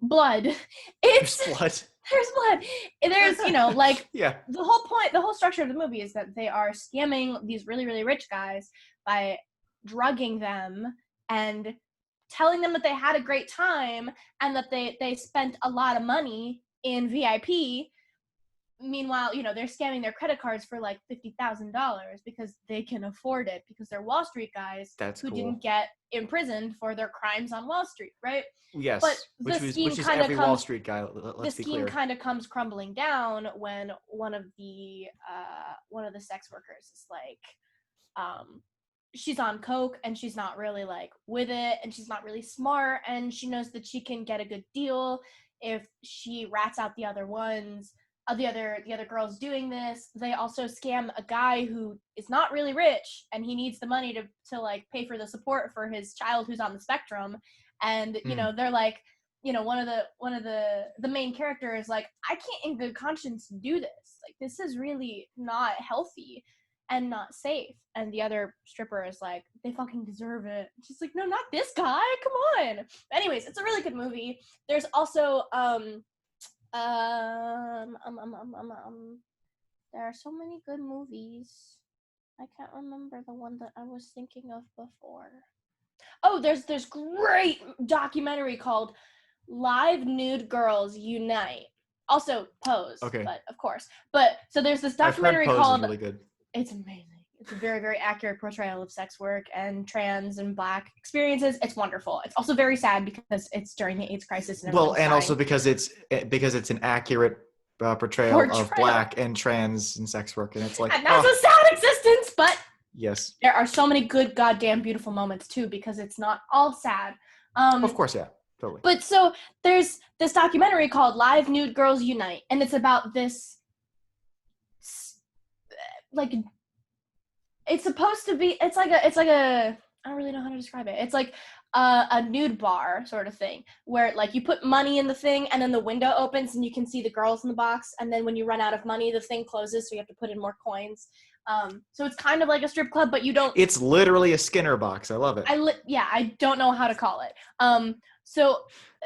[SPEAKER 2] blood.
[SPEAKER 1] There's blood.
[SPEAKER 2] There's blood. There's, like
[SPEAKER 1] yeah.
[SPEAKER 2] The whole structure of the movie is that they are scamming these really, really rich guys by drugging them and telling them that they had a great time and that they spent a lot of money in VIP. Meanwhile, they're scamming their credit cards for like $50,000 because they can afford it because they're Wall Street guys who didn't get imprisoned for their crimes on Wall Street, right?
[SPEAKER 1] Yes,
[SPEAKER 2] but
[SPEAKER 1] which is every Wall Street guy. Let's be clear.
[SPEAKER 2] The scheme kind of comes crumbling down when one of the sex workers is like, she's on coke and she's not really like with it and she's not really smart and she knows that she can get a good deal if she rats out the other ones. The other girls doing this. They also scam a guy who is not really rich and he needs the money to like pay for the support for his child who's on the spectrum. And they're like, one of the main characters is like, I can't in good conscience do this. Like, this is really not healthy and not safe. And the other stripper is like, they fucking deserve it. She's like, no, not this guy. Come on. Anyways, it's a really good movie. There's also there are so many good movies. I can't remember the one that I was thinking of before. Oh, there's this great documentary called Live Nude Girls Unite. Also Pose,
[SPEAKER 1] okay.
[SPEAKER 2] But of course. But so there's this documentary
[SPEAKER 1] I've heard Pose
[SPEAKER 2] called
[SPEAKER 1] is really good.
[SPEAKER 2] It's amazing. It's a very, very accurate portrayal of sex work and trans and Black experiences. It's wonderful. It's also very sad because it's during the AIDS crisis. And
[SPEAKER 1] also because it's an accurate portrayal of Black and trans and sex work, and it's like,
[SPEAKER 2] and that's a sad existence. But
[SPEAKER 1] yes,
[SPEAKER 2] there are so many good, goddamn beautiful moments too, because it's not all sad.
[SPEAKER 1] Of course, yeah, totally.
[SPEAKER 2] But so there's this documentary called Live Nude Girls Unite, and it's about this, like. It's supposed to be, it's like a, I don't really know how to describe it. It's like a nude bar sort of thing where like you put money in the thing and then the window opens and you can see the girls in the box. And then when you run out of money, the thing closes. So you have to put in more coins. So it's kind of like a strip club, but you don't.
[SPEAKER 1] It's literally a Skinner box. I love it.
[SPEAKER 2] I don't know how to call it. So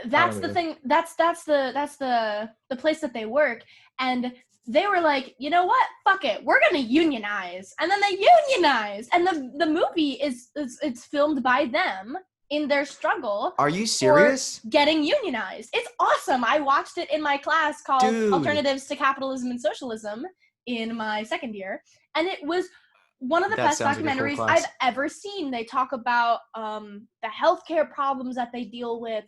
[SPEAKER 2] that's the thing. That's the place that they work. And they were like, you know what? Fuck it. We're going to unionize. And then they unionized. And the movie it's filmed by them in their struggle.
[SPEAKER 1] Are you serious?
[SPEAKER 2] For getting unionized. It's awesome. I watched it in my class called Alternatives to Capitalism and Socialism in my second year. And it was one of the best documentaries I've ever seen. They talk about the healthcare problems that they deal with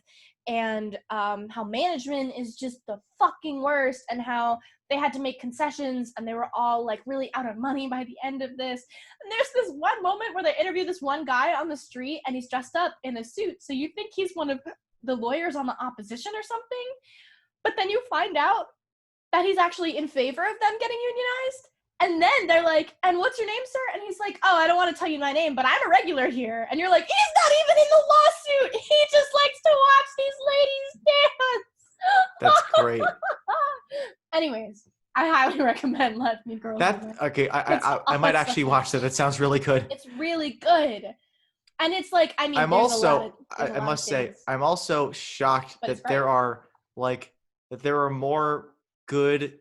[SPEAKER 2] and how management is just the fucking worst and how they had to make concessions and they were all like really out of money by the end of this. And there's this one moment where they interview this one guy on the street and he's dressed up in a suit. So you think he's one of the lawyers on the opposition or something, but then you find out that he's actually in favor of them getting unionized. And then they're like, and what's your name, sir? And he's like, oh, I don't want to tell you my name, but I'm a regular here. And you're like, he's not even in the lawsuit. He just likes to watch these ladies dance.
[SPEAKER 1] That's great.
[SPEAKER 2] Anyways, I highly recommend Live Nude Girls.
[SPEAKER 1] Okay. I might actually watch that. It sounds really good.
[SPEAKER 2] It's really good. And it's like, I mean, I
[SPEAKER 1] must say, I'm also shocked that there are more good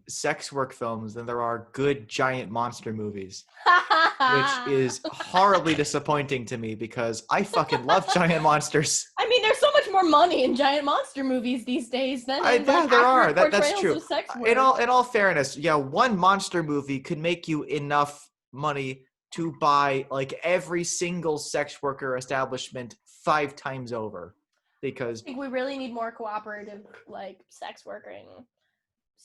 [SPEAKER 1] sex work films than there are good giant monster movies, which is horribly disappointing to me because I fucking love giant monsters.
[SPEAKER 2] I mean, there's so much more money in giant monster movies these days than
[SPEAKER 1] there are. That's true.
[SPEAKER 2] Sex work.
[SPEAKER 1] In all fairness, yeah, one monster movie could make you enough money to buy like every single sex worker establishment 5 times over. Because
[SPEAKER 2] I think we really need more cooperative like sex working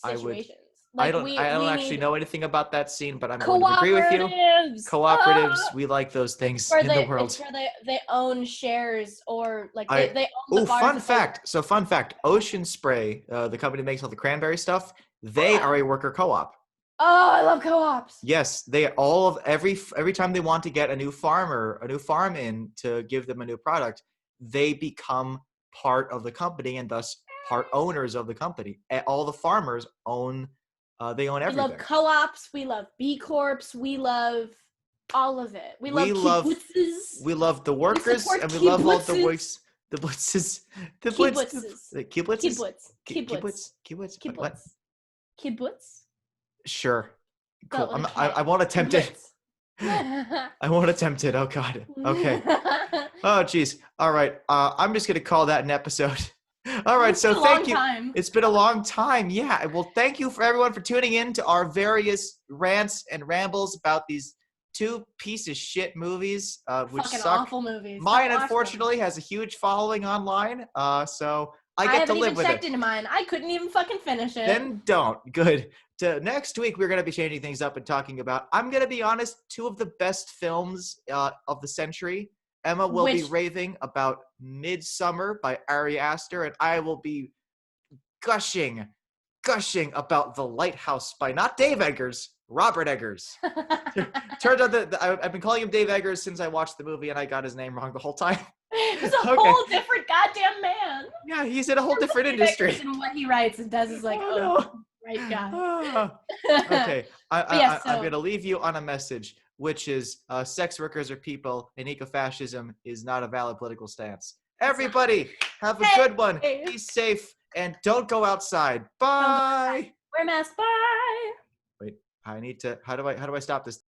[SPEAKER 2] situations. Like
[SPEAKER 1] I don't
[SPEAKER 2] we
[SPEAKER 1] actually
[SPEAKER 2] need
[SPEAKER 1] know anything about that scene, but I'm going to agree with you.
[SPEAKER 2] cooperatives.
[SPEAKER 1] Cooperatives, we like those things
[SPEAKER 2] Where
[SPEAKER 1] in the
[SPEAKER 2] it's
[SPEAKER 1] world.
[SPEAKER 2] where they own shares, or like they own the
[SPEAKER 1] Oh,
[SPEAKER 2] bars.
[SPEAKER 1] fun fact. So fun fact, Ocean Spray, the company that makes all the cranberry stuff, they are a worker co-op.
[SPEAKER 2] Oh, I love co-ops.
[SPEAKER 1] Yes, every time they want to get a new farm in to give them a new product, they become part of the company and thus part owners of the company. All the farmers own they own everything.
[SPEAKER 2] We love co-ops, we love B Corps, we love all of it. We love kibbutzes.
[SPEAKER 1] We love the workers, and we love all the works. The blitzes, the blitzes, the kibbutzes,
[SPEAKER 2] kibbutz. Kibbutz.
[SPEAKER 1] Sure, cool.
[SPEAKER 2] Like
[SPEAKER 1] I won't attempt it. I won't attempt it. Oh God. Okay. Oh geez. All right. I'm just gonna call that an episode. All right. So thank you. It's been a long time. Yeah. Well, thank you for everyone for tuning in to our various rants and rambles about these two piece of shit movies, which
[SPEAKER 2] fucking
[SPEAKER 1] suck.
[SPEAKER 2] Awful movies.
[SPEAKER 1] Mine, unfortunately, has a huge following online. So I get to live with it.
[SPEAKER 2] I haven't even checked into mine. I couldn't even fucking finish it.
[SPEAKER 1] Then don't. Good. Next week, we're going to be changing things up and talking about, I'm going to be honest, two of the best films of the century. Emma will be raving about Midsummer by Ari Aster, and I will be gushing about The Lighthouse by not Dave Eggers, Robert Eggers. Turns out that I've been calling him Dave Eggers since I watched the movie, and I got his name wrong the whole time.
[SPEAKER 2] He's a whole different goddamn man.
[SPEAKER 1] Yeah, he's in a whole different industry.
[SPEAKER 2] And what he writes and does is like,
[SPEAKER 1] no.
[SPEAKER 2] Right guy.
[SPEAKER 1] Okay, I'm going to leave you on a message, which is sex workers are people, and eco-fascism is not a valid political stance. Everybody, have a good one. Be safe, and don't go outside. Bye.
[SPEAKER 2] Wear a mask. Bye.
[SPEAKER 1] Wait, I need to. How do I stop this?